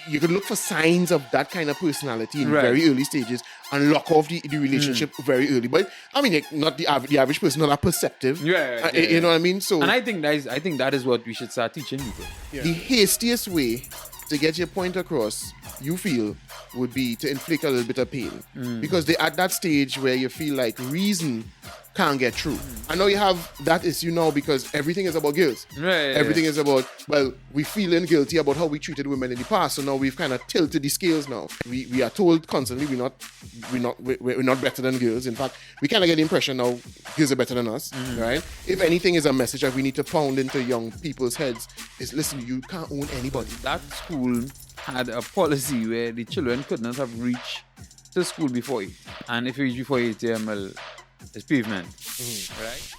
you could look for signs of that kind of personality in very early stages and lock off the relationship very early. But I mean, not the average person, not that perceptive. You know what I mean? So, and I think that is what we should start teaching people. The hastiest way to get your point across, you feel, would be to inflict a little bit of pain, because they're at that stage where you feel like reason can't get through. I know you have that issue now because everything is about girls. Everything is about, well, we feeling guilty about how we treated women in the past, so now we've kind of tilted the scales now. We are told constantly we're not better than girls. In fact, we kind of get the impression now girls are better than us, right? If anything is a message that we need to pound into young people's heads is, listen, you can't own anybody. That school had a policy where the children could not have reached to school before 8. And if you reach before 8 a.m., well, it's pavement. Right?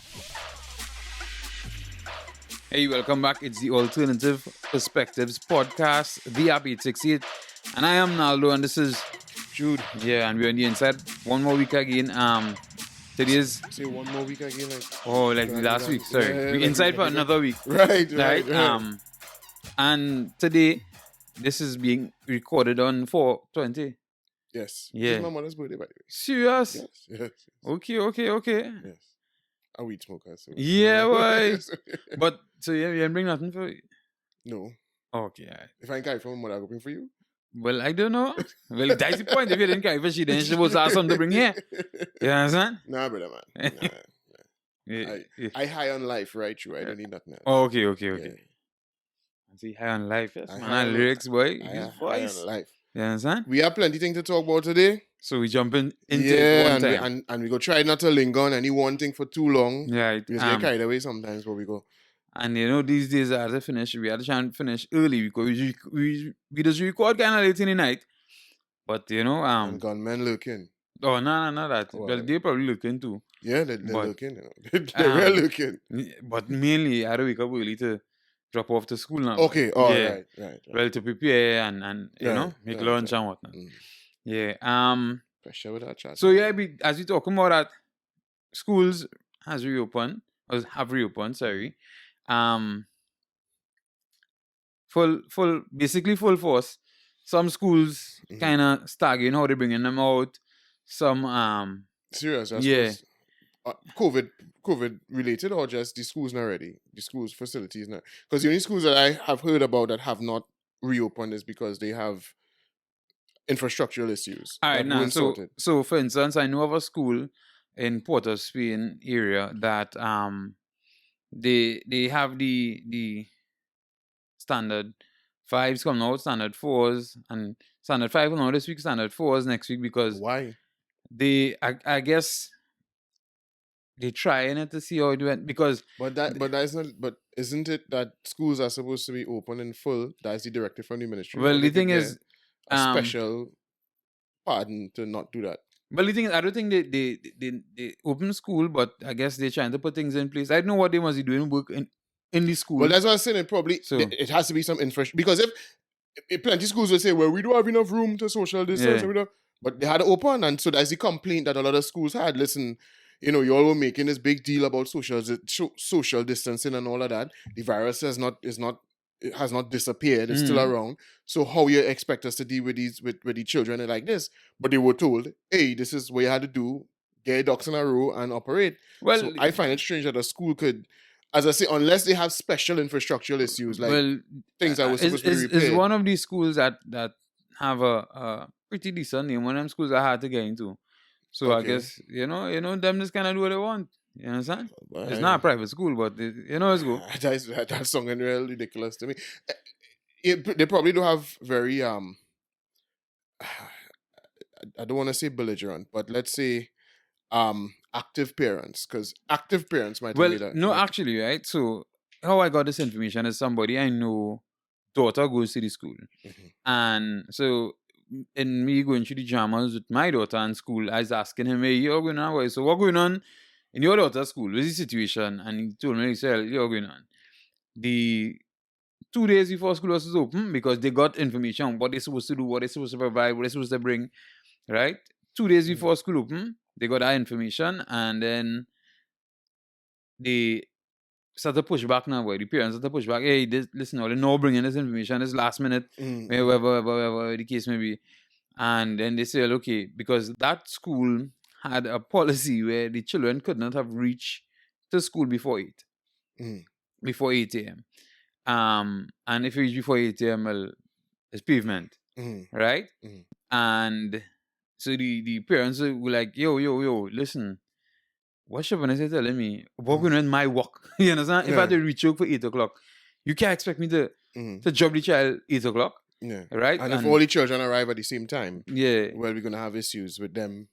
Hey, welcome back. It's the Alternative Perspectives Podcast, the App 868. And I am Naldo, and this is Jude. Yeah, and we're on the inside. One more week again. Today's... Say one more week again. Like last week, sorry. We're inside for another week. Right. And today, this is being recorded on 4/20. Yes. Yeah. It's my mother's birthday, by the way. Serious? Yes. Okay. Yes. A weed smoker. So. Yeah, boy. But, so you didn't bring nothing for you? No. Okay, all right. If I carry from my mother, I'll bring for you. Well, I don't know. Well, that's the point. If you didn't carry for she, then she supposed to have something to bring here. You understand? Nah, brother, man. Nah. Yeah. I high on life, right? True. I don't need nothing else. Oh, okay. Yeah. I see high on life. Yes, I man. high on Lyrics, boy. High Voice. on life. You understand? We have plenty things to talk about today. So we jump into it one time. And we go try not to linger on any one thing for too long. Yeah. Because we get carried away sometimes, but we go. And these days I had to finish. We had to try and finish early because we just record kind of late in the night. But and gunmen looking. Oh no, that. Well, Well, they probably looking too. Yeah, they're looking. They're looking. But mainly, I had to wake up early to drop off to school now. Okay, right. Well, to prepare and make lunch and whatnot. Yeah. Pressure with that chat. So yeah, as we talking about that, schools have reopened. Sorry. Basically full force. Some schools kind of staggering how they're bringing them out. Some serious. COVID related, or just the schools not ready? The schools facilities not, because the only schools that I have heard about that have not reopened is because they have infrastructural issues. All right, now so for instance, I know of a school in Port of Spain area that they have the standard 5s coming out, standard 4s, and standard 5 coming out this week, standard 4s next week, because why? I guess they're trying it to see how it went, because but isn't it that schools are supposed to be open in full? That's the directive from the ministry. Well, the thing is, a special pardon to not do that. Well, the thing is, I don't think they open school, but I guess they're trying to put things in place. I don't know what they must be doing work in the school. Well, that's what I'm saying. It has to be some infrastructure, because if plenty schools will say, well, we don't have enough room to social distance, but they had to open, and so that's the complaint that a lot of schools had. Listen, you all were making this big deal about social distancing and all of that. The virus has not disappeared. It's still around. So how you expect us to deal with the children like this? But they were told, hey, this is what you had to do. Get your ducks in a row and operate. Well, so I find it strange that a school could, as I say, unless they have special infrastructural issues, like things that were supposed to be repaired. It's one of these schools that have a pretty decent name. One of them schools are hard to get into. So I guess, them just kind of do what they want. You understand? Well, it's not a private school, but it's good. That's sounding real ridiculous to me. They probably do have very I don't want to say belligerent, but let's say active parents, because active parents might be that. No, actually, right? So how I got this information is somebody I know daughter goes to the school. And so in me going through the dramas with my daughter in school, I was asking him, hey, you're going on? So what going on in your daughter's school? What's the situation? And he told me, he said, you're going on. The 2 days before school was open, because they got information on what they're supposed to do, what they're supposed to provide, what they're supposed to bring, right? 2 days before school open, they got that information, and then they start to push back now, boy. The parents start to push back. Hey, listen, they're now bringing this information, this last minute, whatever the case may be. And then they say, okay, because that school had a policy where the children could not have reached to school before 8. Before 8 a.m. And if you reach before 8 a.m., well, it's pavement, right? And so the parents were like, yo, listen, what should Vanessa telling me? What going on my work? You understand? If I had to reach work for 8 o'clock, you can't expect me to drop the child 8 o'clock. Yeah. Right? And if all the children arrive at the same time, well, we're going to have issues with them.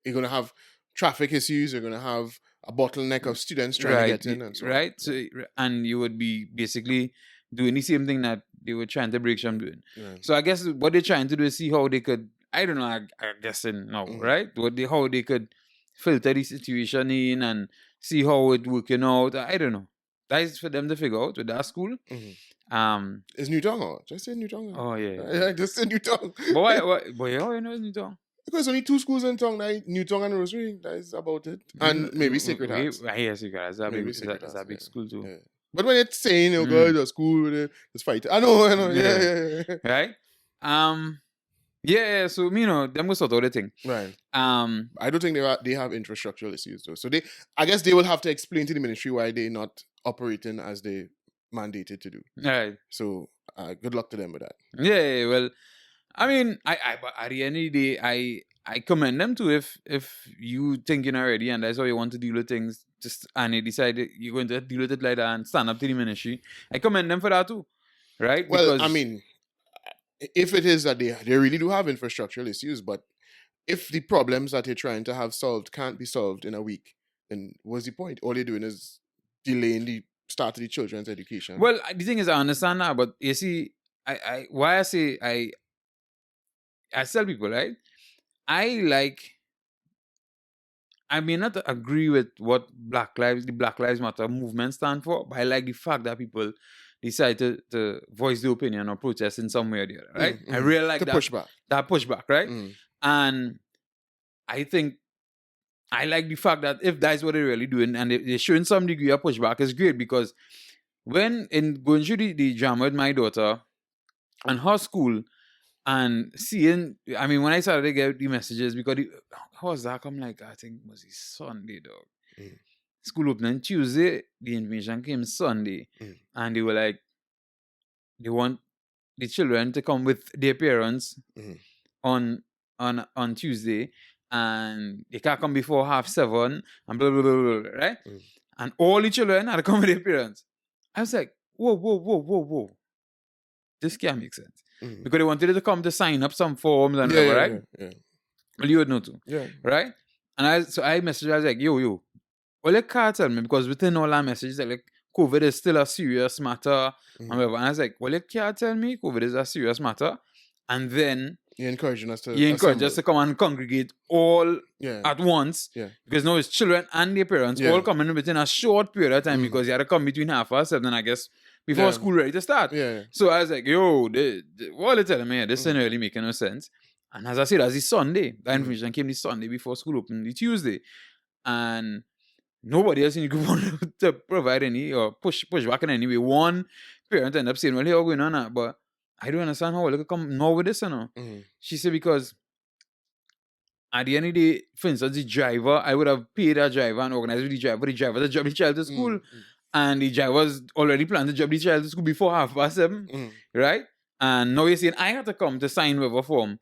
You're going to have traffic issues. You're going to have a bottleneck of students trying to get in. And so right? So, and you would be basically doing the same thing that they were trying to break some doing. So I guess what they're trying to do is see how they could, I don't know, I guess right? How they could filter the situation in and see how it working out. I don't know. That is for them to figure out with that school. It's Newton or just say Newton. Oh yeah. Yeah, just say Newton. But why how you know it's Newton? Because only 2 schools in town, Newton and Rosary. That is about it. And maybe Sacred Hearts. Yeah, Sacred Hearts. That's a big school too. Yeah. But when it's saying, girls at school, it's fight. I know. Yeah. Right? Yeah, so them was sort of the thing. Right. I don't think they have infrastructural issues though. So I guess they will have to explain to the ministry why they're not operating as they mandated to do. Right. So good luck to them with that. Yeah, well, I mean, but at the end of the day, I commend them too if you thinking already and that's how you want to deal with things, and they decide you're going to deal with it like that and stand up to the ministry. I commend them for that too. Right? Well, because, I mean, if it is that they really do have infrastructural issues, but if the problems that they're trying to have solved can't be solved in a week, then what's the point? All they're doing is delaying the start of the children's education. Well, the thing is, I understand that, but you see, I tell people, right? I may not agree with what the Black Lives Matter movement stand for, but I like the fact that people decide to voice their opinion or protest in some way or the other, right? I really like that pushback. That pushback, right? And I think I like the fact that if that's what they're really doing and they're showing some degree of pushback, is great, because when in going through the drama with my daughter and her school and seeing, I mean, when I started to get the messages, because how was that? I'm like, I think it was Sunday, dog. School opening Tuesday, the information came Sunday, and they were like, they want the children to come with their parents on Tuesday, and they can't come before 7:30, and blah blah blah, blah, right? And all the children had to come with their parents. I was like, whoa, this can't make sense, because they wanted to come to sign up some forms and whatever, right? Yeah. Well, you would know too, right? And I messaged, I was like, yo. Well, you can't tell me, because within all our messages, like COVID is still a serious matter. And I was like, well, you can't tell me COVID is a serious matter. And then you're encouraging us to come and congregate all at once. Yeah. Because now it's children and their parents all coming within a short period of time, because you had to come between 7:30, I guess, before school ready to start. Yeah. So I was like, yo, what are you telling me? This isn't really making no sense. And as I said, as it's Sunday, that information came this Sunday before school opened, the Tuesday. And nobody else in the group wanted to provide any or push back in any way. One parent ended up saying, well, here going on that, but I don't understand how we could come now with this, She said, because at the end of the day, for instance, the driver, I would have paid that driver and organized with the driver to drop the child to school. And the driver's already planned to drop the child to school before 7:30, right? And now you're saying I had to come to sign waiver form.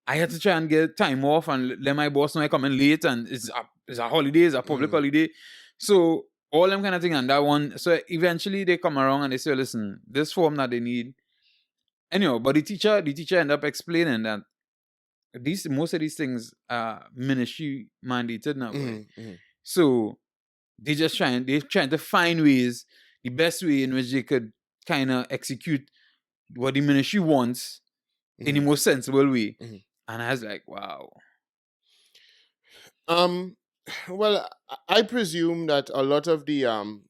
I had to try and get time off and let my boss know I come in late, and it's a holiday, it's a public holiday. So all them kind of thing, and that one. So eventually they come around and they say, listen, this form that they need. Anyhow, but the teacher ended up explaining that most of these things are ministry mandated now. So they're trying to find ways, the best way in which they could kind of execute what the ministry wants in the most sensible way. And I was like, wow. Well, I presume that a lot of the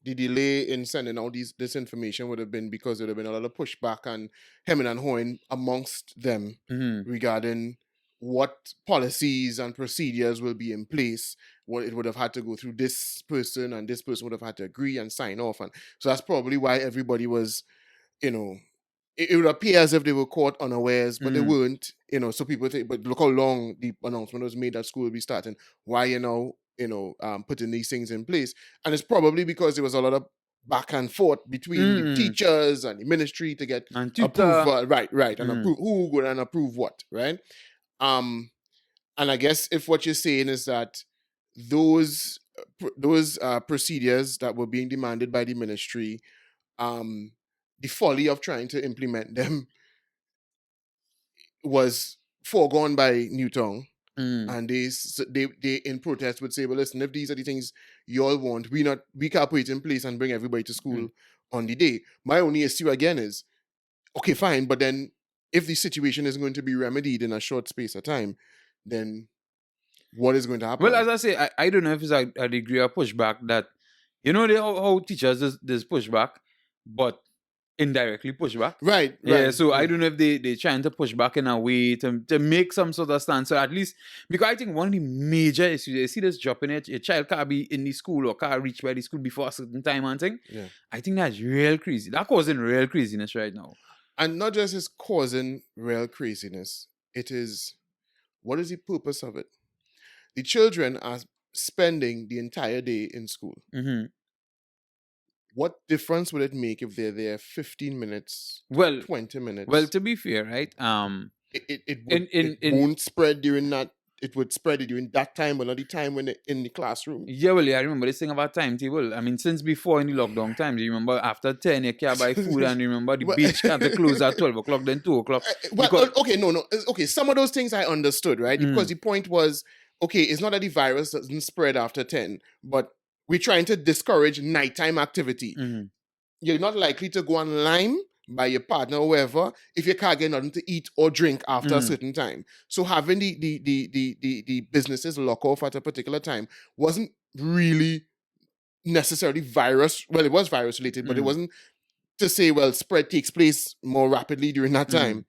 delay in sending out this information would have been because there would have been a lot of pushback and hemming and hawing amongst them regarding what policies and procedures will be in place. What it would have had to go through this person, and this person would have had to agree and sign off. And so that's probably why everybody was, it would appear as if they were caught unawares, but they weren't, so people think, but look how long the announcement was made that school will be starting. Why, putting these things in place? And it's probably because there was a lot of back and forth between the teachers and the ministry to get approval. Right. And approve who would and approve what, right? And I guess if what you're saying is that those procedures that were being demanded by the ministry, the folly of trying to implement them was foregone by Newtown. And they in protest would say, well, listen, if these are the things you all want, we can't put it in place and bring everybody to school on the day. My only issue again is, okay, fine, but then if the situation is going to be remedied in a short space of time, then what is going to happen? Well, as I say, I don't know if it's a degree of pushback that, how teachers there's pushback, but indirectly pushback. Right. Yeah, so I don't know if they're trying to push back in a way to make some sort of stance. So at least, because I think one of the major issues, you see this dropping it, a child can't be in the school or can't reach by the school before a certain time and thing. Yeah. I think that's real crazy. That's causing real craziness right now. And not just is causing real craziness, it is, what is the purpose of it? The children are spending the entire day in school. What difference would it make if they're there 15 minutes, 20 minutes? Well, to be fair, right? It won't spread during that. It would spread during that time, but not the time when they're in the classroom. Yeah, well, I remember this thing about timetable. I mean, since before in the lockdown times, you remember after 10, you can't buy food, and you remember the beach can't close at 12 o'clock, then 2 o'clock. Okay, some of those things I understood, right? Because the point was, okay, it's not that the virus doesn't spread after 10, but we're trying to discourage nighttime activity. You're not likely to go online by your partner or whoever if you can't get nothing to eat or drink after a certain time. So having the businesses lock off at a particular time wasn't really necessarily virus. Well, it was virus related, but it wasn't to say, well, spread takes place more rapidly during that time.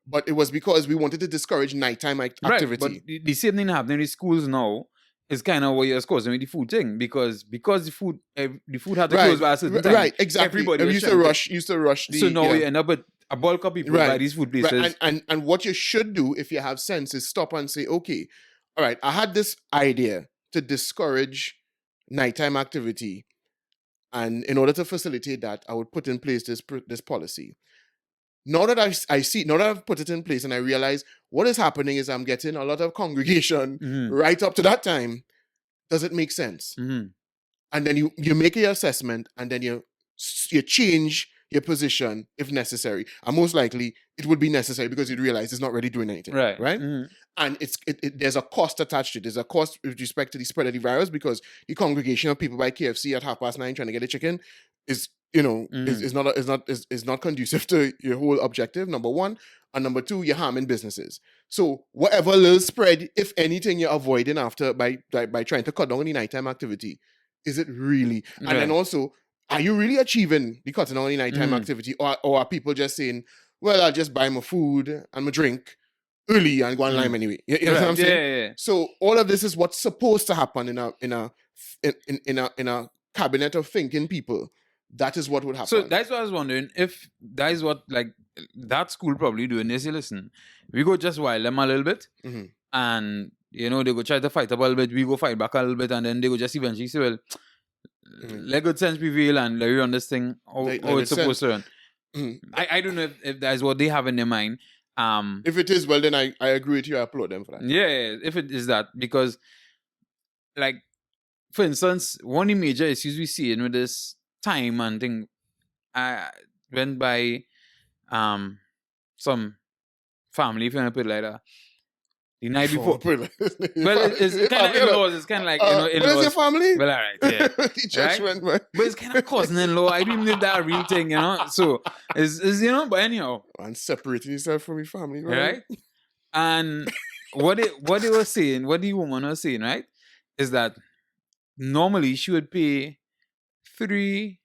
But it was because we wanted to discourage nighttime activity. Right, but the same thing happening in schools now. It's kind of what you're causing with the food thing, because the food had to close by a certain time. Right, exactly. Everybody used to rush. So now we end up with a bulk of people by these food places. Right. And what you should do, if you have sense, is stop and say, okay, all right, I had this idea to discourage nighttime activity, and in order to facilitate that, I would put in place this policy. Now that now that I've put it in place and I realize what is happening is I'm getting a lot of congregation right up to that time. Does it make sense? And then you make your assessment, and then you change your position if necessary. And most likely it would be necessary because you'd realize it's not really doing anything. Right? And there's a cost attached to it. There's a cost with respect to the spread of the virus, because the congregation of people by KFC at 9:30 trying to get a chicken is not conducive to your whole objective, number one. And number two, you're harming businesses. So whatever little spread, if anything, you're avoiding after by trying to cut down on the nighttime activity, is it really? And then also, are you really achieving the cutting down on the nighttime activity, or are people just saying, well, I'll just buy my food and my drink early and go online anyway? You know what I'm saying? Yeah. So all of this is what's supposed to happen in a cabinet of thinking people. That is what would happen. So that's what I was wondering, if that is what that school probably doing. They say, listen, we go just wild them a little bit, and they go try to fight up a little bit, we go fight back a little bit, and then they go just eventually say, well, let good sense prevail and let you run this thing how it's supposed to run. I don't know if that is what they have in their mind. If it is, well, then I agree with you. I applaud them for that. Yeah, if it is that, because, for instance, one of the major issues we see with this time and thing, I went by some family, if you want to put it like that, the night before. Well, it's kind of in-laws. It's kind of like, in-laws. What is your family? Well, all right, yeah. The judgment, right? But it's kind of cousin-in-law. I don't know that real thing, So, it's but anyhow. And separating yourself from your family, right? And what they were saying, what the woman was saying, right, is that normally she would pay $320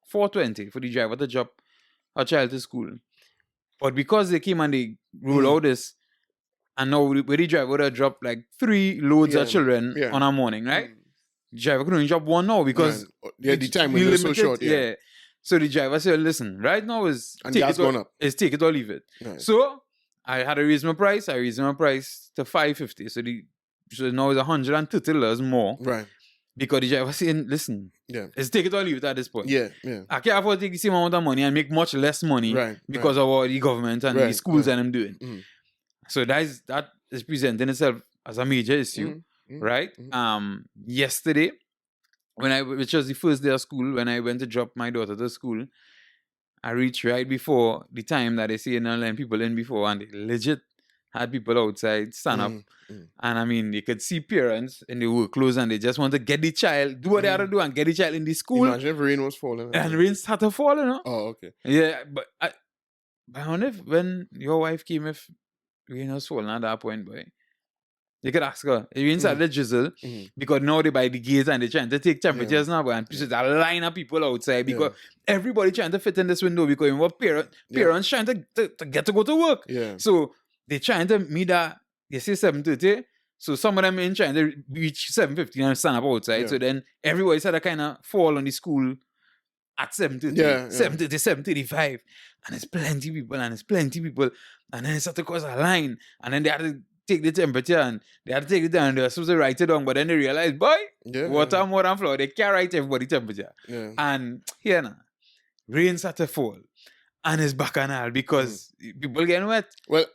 for $420 for the driver to drop her child to school. But because they came and they roll out this, and now where the driver would have dropped like 3 loads of children on a morning, right? The driver could only drop 1 now because the time window is so short. Yeah. So the driver said, listen, right now is take it or leave it. Right. So I had to raise my price. I raised my price to $550. So now it's $130 more. Right. Because the driver was saying, listen, it's take it or leave it at this point. Yeah. I can't afford to take the same amount of money and make much less money because of what the government and the schools and them doing. Mm-hmm. So that is presenting itself as a major issue, right? Yesterday, which was the first day of school, when I went to drop my daughter to school, I reached right before the time that they say let people in before, and they legit had people outside stand up. And I mean, they could see parents in the work clothes and they just want to get the child, do what they had to do and get the child in the school. Imagine if rain was falling. And rain started falling, huh? Oh, okay. Yeah, but I wonder if when your wife came, if rain was falling at that point, boy. You could ask her, if you inside the drizzle, because now they by the gate and they're trying to take temperatures now, and there's a line of people outside because everybody trying to fit in this window because you know, parents trying to get to go to work. Yeah. So they're trying to meet that, they say 7:30, so some of them in trying to reach 7:50 and stand up outside. Yeah. So then everybody said to kind of fall on the school at 7:30, 7:30, 7:35. And there's plenty of people, and then it's had to cause a line, and then they had to take the temperature and they had to take it down. They were supposed to write it down, but then they realized, boy, water more than flour. They can't write everybody temperature. Yeah. And here now, rain started to fall. And it's bacchanal because people getting wet. Well,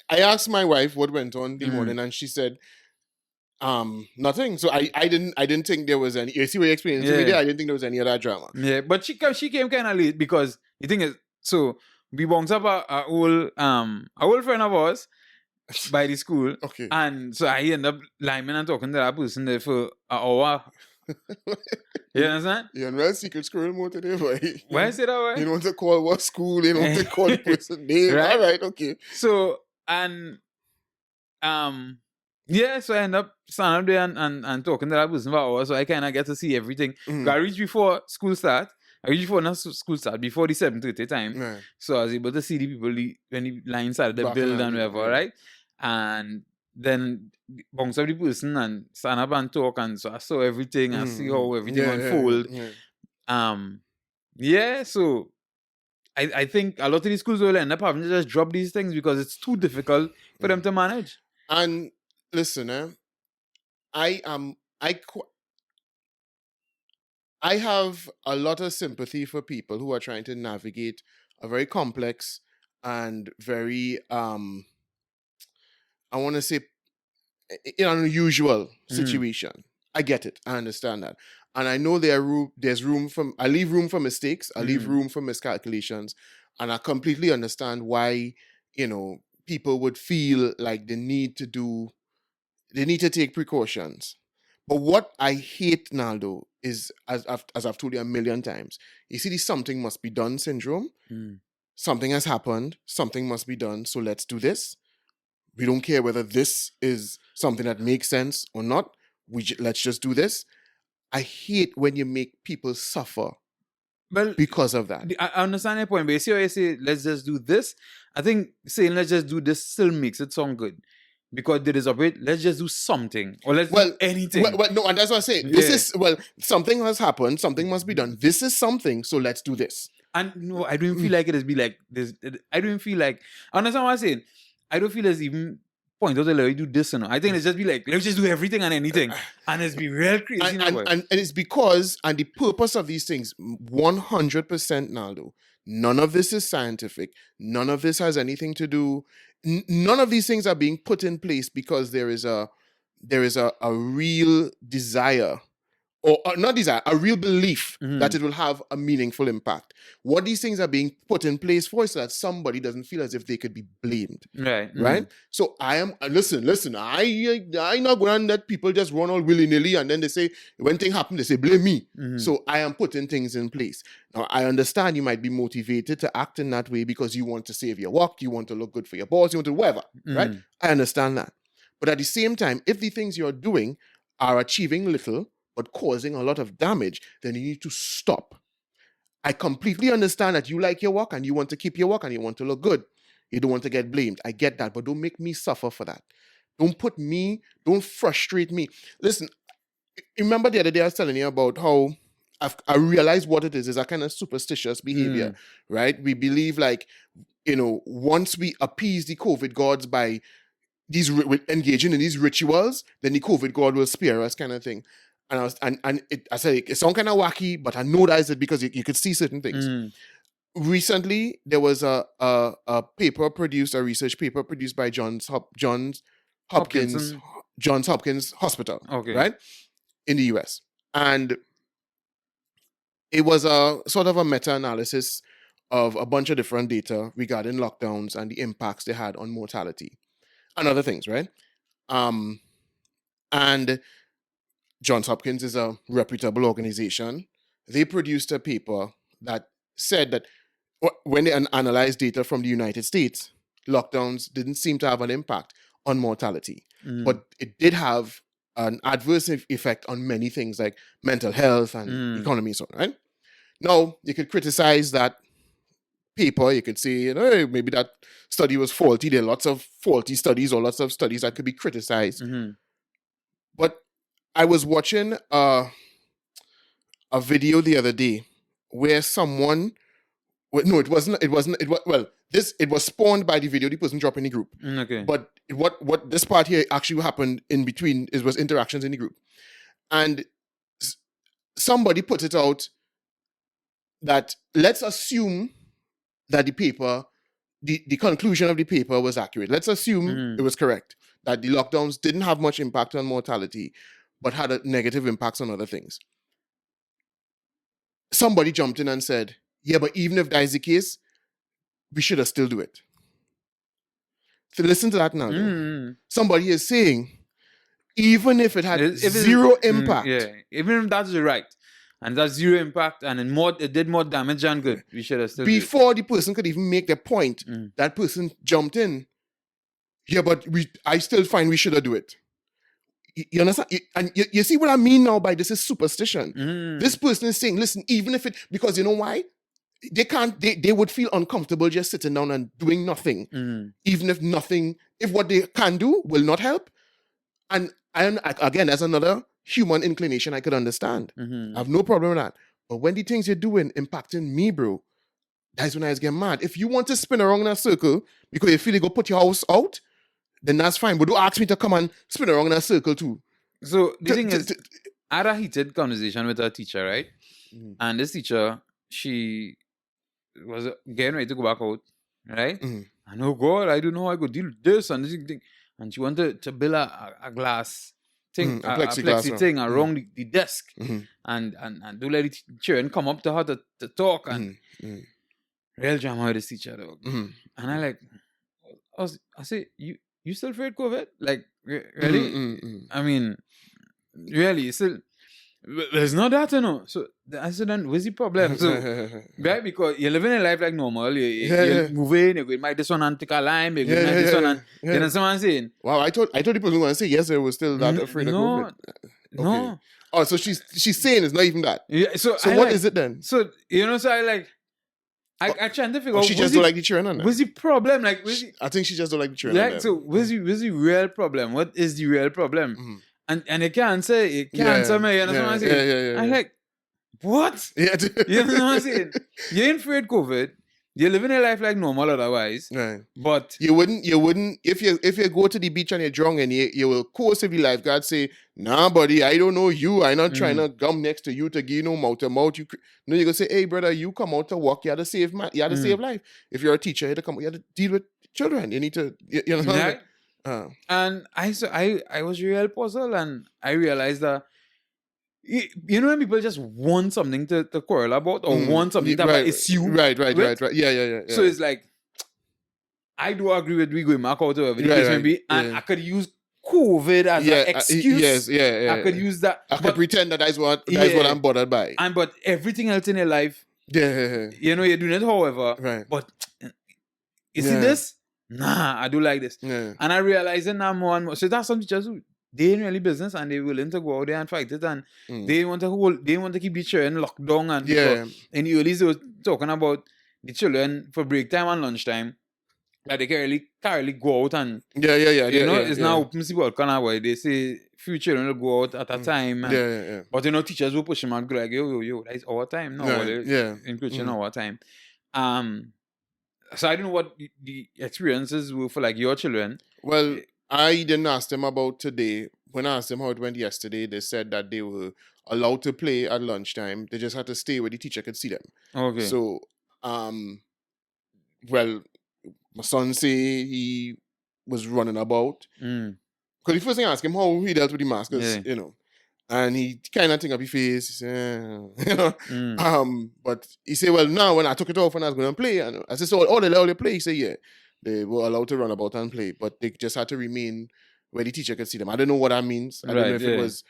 I asked my wife what went on the morning, and she said, nothing. So I didn't think there was any. You see what you explained to me there? I didn't think there was any other drama. Yeah, but she came kind of late because the thing is, so we bounced up a old friend of ours by the school. Okay. And so I ended up lying and talking to that person there for an hour. You understand? You're not secret squirrel mode today, boy. Why is it that way? You don't want to call what school, you don't want to call the person name. Right? All right, okay. So, and so I end up standing up there and talking to that person for an hour, so I kind of get to see everything. I reached before school start. Before the 7:30 time. Right. So I was able to see the people when the line started to build and whatever, right? And then bounce up the person and stand up and talk, and so I saw everything and see how everything unfold. So I think a lot of these schools will end up having to just drop these things because it's too difficult for them to manage. And listen, I have a lot of sympathy for people who are trying to navigate a very complex and very, I want to say, unusual situation. I get it. I understand that. And I know there's room for, I leave room for mistakes. I leave room for miscalculations. And I completely understand why, people would feel like they need to take precautions. But what I hate, Naldo, is, as I've told you a million times, you see this something must be done syndrome. Something has happened. Something must be done. So let's do this. We don't care whether this is something that makes sense or not. Let's just do this. I hate when you make people suffer because of that. I understand your point, but you see how you say, let's just do this? I think saying let's just do this still makes it sound good. Because there is a way, let's just do something. Or let's do anything. Well, no, and that's what I say. Something has happened. Something must be done. This is something, so let's do this. And no, I don't feel like it is be like this. I don't feel like, I understand what I'm saying. I don't feel as even point out like, do this and I think it's just be like, let's just do everything and anything. And it's be real crazy. And it's because, and the purpose of these things, 100% Naldo, none of this is scientific. None of this has anything to do. None of these things are being put in place because there is a real desire, or not desire, a real belief that it will have a meaningful impact. What these things are being put in place for is so that somebody doesn't feel as if they could be blamed. Right? So I am, listen, I not going to let people just run all willy-nilly and then they say, when things happen, they say, blame me. So I am putting things in place. Now, I understand you might be motivated to act in that way because you want to save your work, you want to look good for your boss, you want to whatever, right? I understand that. But at the same time, if the things you're doing are achieving little, but causing a lot of damage, then you need to stop. I completely understand that you like your work and you want to keep your work and you want to look good. You don't want to get blamed. I get that, but don't make me suffer for that. Don't frustrate me. Listen, remember the other day I was telling you about how I realized what it is a kind of superstitious behavior, right? We believe like, once we appease the COVID gods by engaging in these rituals, then the COVID god will spare us, kind of thing. And I said it sounds kind of wacky, but I know that is it because you could see certain things. Recently, there was a research paper produced by Johns Hopkins Hospital, right, in the US, and it was a sort of a meta-analysis of a bunch of different data regarding lockdowns and the impacts they had on mortality and other things, right? And Johns Hopkins is a reputable organization. They produced a paper that said that when they analyzed data from the United States, lockdowns didn't seem to have an impact on mortality, but it did have an adverse effect on many things like mental health and economy and so on, right? Now, you could criticize that paper. You could say, maybe that study was faulty. There are lots of faulty studies or lots of studies that could be criticized. But I was watching a video the other day where someone... No, it wasn't. It was spawned by the video the person dropped in the group. Okay. But what this part here actually happened in between was interactions in the group. And somebody put it out that let's assume that the paper, the conclusion of the paper was accurate. Let's assume it was correct, that the lockdowns didn't have much impact on mortality, but had a negative impacts on other things. Somebody jumped in and said, yeah, but even if that is the case, we should have still do it. So listen to that now. Somebody is saying, even if it had zero impact. Even if that's right, and that's zero impact, and it did more damage than good, we should have still before the person could even make their point, that person jumped in. Yeah, but I still find we should have do it. You understand? And you see what I mean now by this is superstition. This person is saying, listen, even if because you know why? They would feel uncomfortable just sitting down and doing nothing. Even if what they can do will not help. And again, that's another human inclination I could understand. I have no problem with that. But when the things you're doing impacting me, bro, that's when I get mad. If you want to spin around in a circle because you feel you go put your house out, then that's fine. But don't ask me to come and spin around in a circle too. So the thing is, I had a heated conversation with a teacher, right? And this teacher, she was getting ready to go back out, right? And oh God, I don't know how I could deal with this and this thing. And she wanted to build a glass thing, a plexi thing around the desk, and do let the children come up to her to talk and real drama with this teacher, dog. And I say, you still afraid COVID? Like really? I mean, really, still. There's not that, So I said, then where's the problem? So, right? Because you're living a life like normal. You're moving, you're going to this one and take a lime, you're going to this one and... You know what I'm saying? Wow, I told people who want to say yes, they were still that afraid of COVID. Okay. No. Oh, so she's saying it's not even that. Yeah, so what is it then? So, so I trying to figure out... She just don't like the children on that. What's the problem? Like, I think she just don't like the children. So, what's the real problem? What is the real problem? And it can't say, me, you know what I'm saying? I'm like, what? Yeah. You know what I'm saying? You ain't afraid COVID. You're living a life like normal otherwise. Right. But you wouldn't if you go to the beach and you're drunk and you will course if the lifeguard say, nah buddy, I don't know you. I'm not trying to come next to you to give you no mouth to mouth. You're gonna say, hey brother, you come out to walk, you have to save life. If you're a teacher, you have to deal with children. You need to you know right? And I was real puzzled, and I realized that you know when people just want something to quarrel about or want something to have an issue, right. Yeah. So it's like I do agree with we going back out to everything maybe, and I could use COVID as an excuse. I could use that. I could pretend that is what I'm bothered by. But everything else in your life, you're doing it however. Right. But you see this? Nah, I do like this. Yeah. And I realize it now more and more. So that's some teachers who they ain't really business and they're willing to go out there and fight it, and they want to keep the children locked down. And in the early days they were talking about the children for break time and lunchtime Like they can't really go out and Yeah. it's now open see what kind of way they say few children will go out at a time. And, Yeah. But teachers will push them and go like, yo, that's our time. No, encroaching our time. So I don't know what the experiences were for like your children. Well, I didn't ask them about today. When I asked them how it went yesterday, they said that they were allowed to play at lunchtime. They just had to stay where the teacher could see them. Okay. So, well, my son say he was running about. Because the first thing I asked him how he dealt with the mask, and he kind of think of his face. He said, but he said, well, now when I took it off and I was going to play, and I said, so all they let you play? He said, yeah, they were allowed to run about and play, but they just had to remain where the teacher could see them. I don't know what that means. I don't know if it was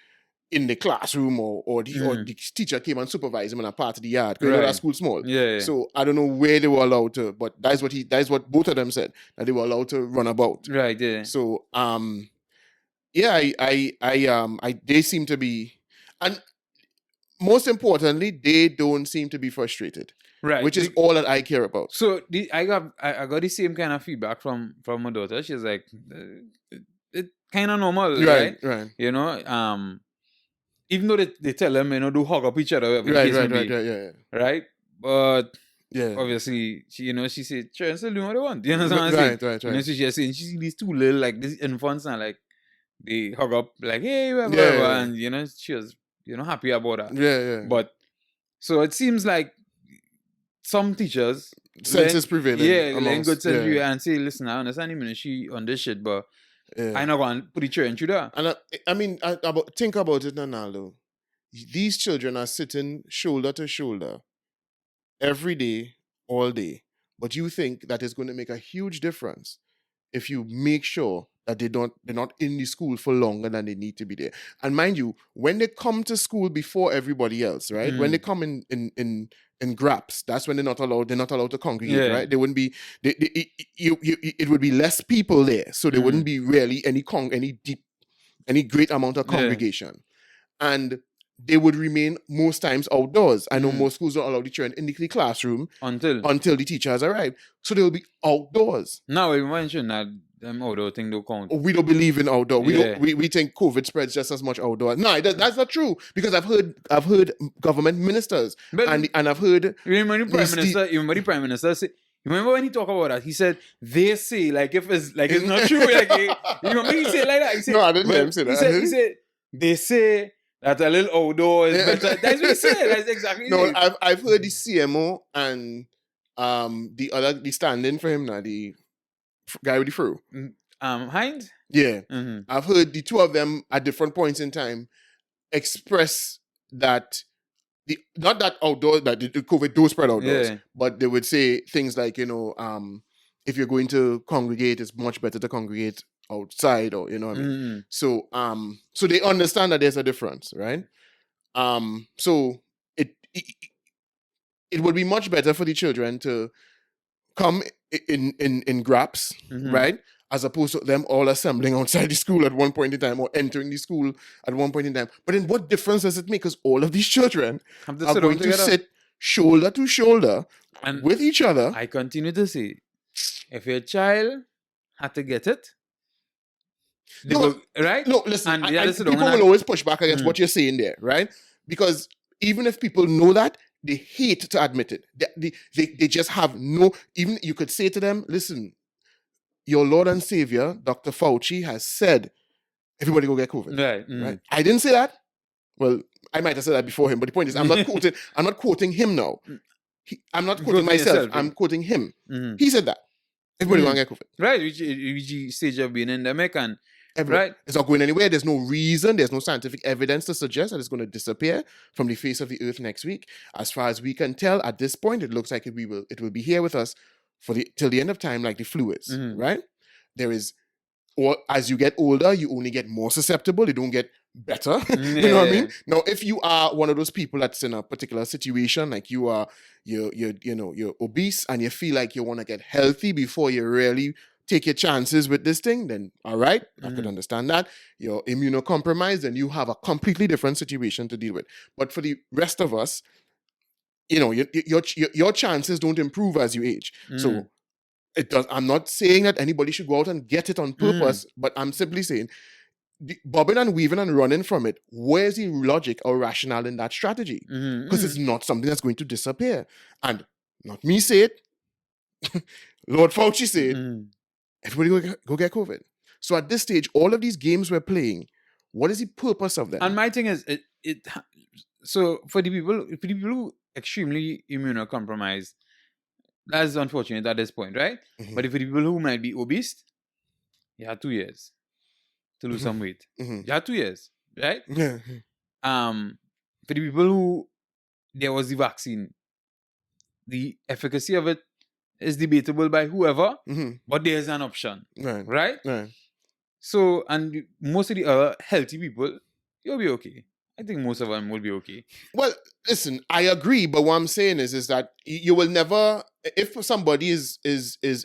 in the classroom or the teacher came and supervised them in a part of the yard. Because that school small. Yeah. So I don't know where they were allowed to, but that's what both of them said, that they were allowed to run about. Right, yeah. So they seem to be, and most importantly, they don't seem to be frustrated. Right. Which is all that I care about. So I got the same kind of feedback from my daughter. She's like, it kind of normal, right? Right. Even though they tell them, do hug up each other. Right. But obviously, she said, children still doing what they want. You know what I'm saying? Right. So she's saying, she see these two little, like, these infants and like, they hug up like, hey, whatever. And, she was, happy about that. Yeah. But, so it seems like some teachers... Sense is prevailing. Yeah, then go tell you and say, listen, I understand him and she on this shit, but I not going to put the children through that. And think about it now, though. These children are sitting shoulder to shoulder every day, all day. But you think that is going to make a huge difference if you make sure that they're not in the school for longer than they need to be there. And mind you, when they come to school before everybody else, right? When they come in graps, that's when they're not allowed to congregate, right? They wouldn't be it would be less people there. So there wouldn't be really any great amount of congregation. And they would remain most times outdoors. I know most schools don't allow the children in the classroom until the teachers arrive. So they will be outdoors. Now, we mentioned that outdoor thing don't count. We don't believe in outdoor. We think COVID spreads just as much outdoor. No, that's not true. Because I've heard government ministers and I've heard. You remember the Prime Minister say. Remember when he talked about that? He said, they say, like, if it's like it's not true. Like, you remember he said like that? He said, no, I didn't hear him say that. He said, they say that a little outdoor is better. That's what he said. That's exactly no, I've heard the CMO and the stand-in for him now, the guy with the fro. Hines? Yeah. Mm-hmm. I've heard the two of them at different points in time express that not that outdoors, that the COVID do spread outdoors, but they would say things like, if you're going to congregate, it's much better to congregate outside, or what I mean. So they understand that there's a difference, right? So it would be much better for the children to come in graps, right? As opposed to them all assembling outside the school at one point in time or entering the school at one point in time. But then what difference does it make? Because all of these children are going to sit shoulder to shoulder and with each other. I continue to say, if your child had to get it, right? No, listen, people will always push back against what you're saying there, right? Because even if people know that, they hate to admit it. They just have no, even you could say to them, listen, your Lord and Savior, Dr. Fauci, has said, everybody go get COVID. Right? I didn't say that. Well, I might have said that before him, but the point is, I'm not quoting him now. I'm not quoting myself. I'm quoting him. He said that. Everybody go get COVID. Right, which stage of being endemic and right. It's not going anywhere. There's no reason. There's no scientific evidence to suggest that it's going to disappear from the face of the earth next week. As far as we can tell, at this point, it looks like it will be here with us till the end of time, like the flu is, right? There is, or as you get older, you only get more susceptible. You don't get better. You know what I mean? Now, if you are one of those people that's in a particular situation, like you're obese and you feel like you want to get healthy before you really take your chances with this thing, then all right, I could understand that. You're immunocompromised and you have a completely different situation to deal with. But for the rest of us, your chances don't improve as you age. So It does. I'm not saying that anybody should go out and get it on purpose, but I'm simply saying, bobbing and weaving and running from it, where's the logic or rationale in that strategy? Because it's not something that's going to disappear. And not me say it, Lord Fauci said, everybody go get COVID. So at this stage, all of these games we're playing, what is the purpose of them? And my thing is, so for the people who extremely immunocompromised, that's unfortunate at this point, right? But for the people who might be obese, you had 2 years to lose some weight. You had 2 years, right? Yeah. For the people who there was the vaccine, the efficacy of it is debatable by whoever, but there's an option, right? So, and most of the other healthy people, you'll be okay. I think most of them will be okay. Well, listen, I agree, but what I'm saying is that you will never, if somebody is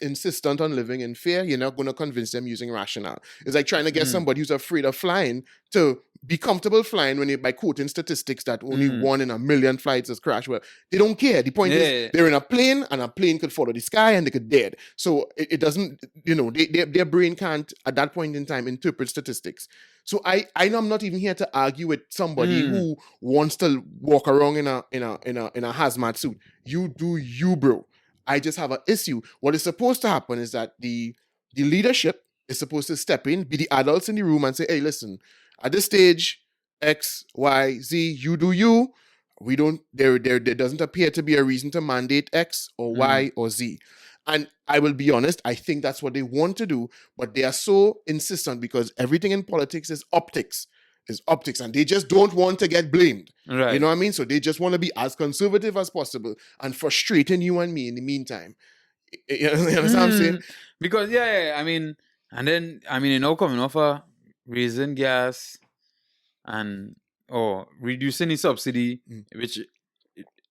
insistent on living in fear, you're not going to convince them using rationale. It's like trying to get somebody who's afraid of flying to be comfortable flying by quoting statistics that only 1 in a million flights has crashed. Well, they don't care. The point is they're in a plane and a plane could follow the sky and they could dead. So it doesn't, their brain can't at that point in time interpret statistics. So I know I'm not even here to argue with somebody who wants to walk around in a hazmat suit. You do you, bro. I just have an issue. What is supposed to happen is that the leadership is supposed to step in, be the adults in the room and say, hey, listen, at this stage, X, Y, Z, you do you. We don't, there doesn't appear to be a reason to mandate X or Y or Z. And I will be honest, I think that's what they want to do, but they are so insistent because everything in politics is optics, and they just don't want to get blamed. Right. You know what I mean? So they just want to be as conservative as possible and frustrating you and me in the meantime. You understand what I'm saying? Because, I mean, and then, coming off a raising gas or reducing the subsidy, which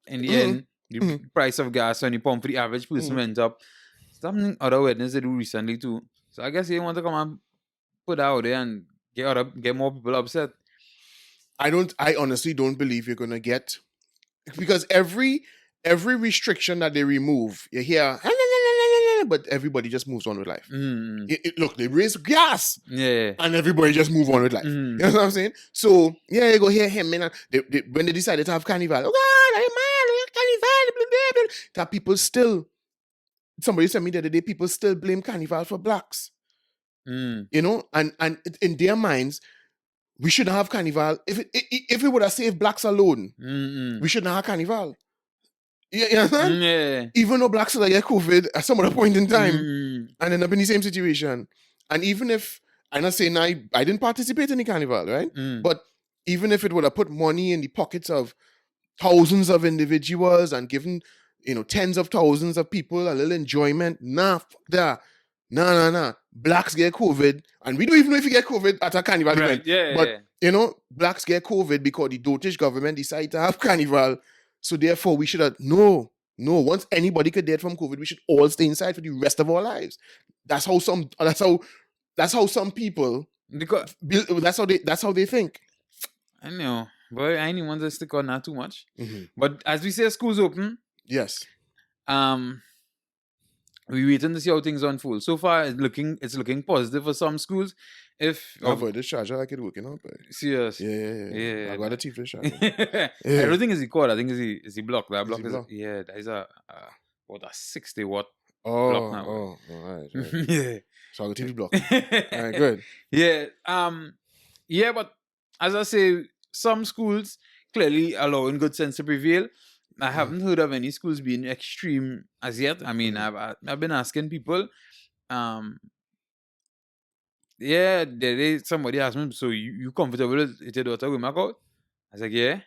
in the end, the price of gas on the pump for the average person went up. Something other witness they do recently too. So I guess they want to come and put that out there and get more people upset. I honestly don't believe you're gonna get, because every restriction that they remove, you hear, but everybody just moves on with life. Look, they raise gas, and everybody just move on with life. You know what I'm saying? So you go hear him, man. When they decided to have carnival, oh God, I'm mad, carnival, blah, blah, blah. That people still. Somebody said me the other day, people still blame carnival for blacks. You know, and in their minds, we shouldn't have carnival. If it would have saved blacks alone, we shouldn't have carnival. You understand? Yeah. Even though blacks will get COVID at some other point in time and end up in the same situation. And even if, I'm not saying I didn't participate in the carnival, right? But even if it would have put money in the pockets of thousands of individuals and given, tens of thousands of people a little enjoyment, fuck that. Nah. Blacks get COVID, and we don't even know if you get COVID at a carnival event. But blacks get COVID because the dotage government decided to have carnival. So therefore, we should have no. Once anybody could dead from COVID, we should all stay inside for the rest of our lives. That's how some people. Because that's how they think. I know, but I didn't want to stick on that too much. But as we say, schools open. Yes. We waiting to see how things unfold. So far, it's looking positive for some schools. Boy, this charger like it working out, boy. Serious. Yeah. I got a cheap charger. I don't think it's the cord. I think it's the block. That block is block? that is a 60-watt block now. All right. Yeah. So I got TV block. All right, good. Yeah. But as I say, some schools clearly allowing good sense to prevail. I haven't heard of any schools being extreme as yet. I mean, I've been asking people. Somebody asked me, so you comfortable with your daughter going back out? I was like, yeah.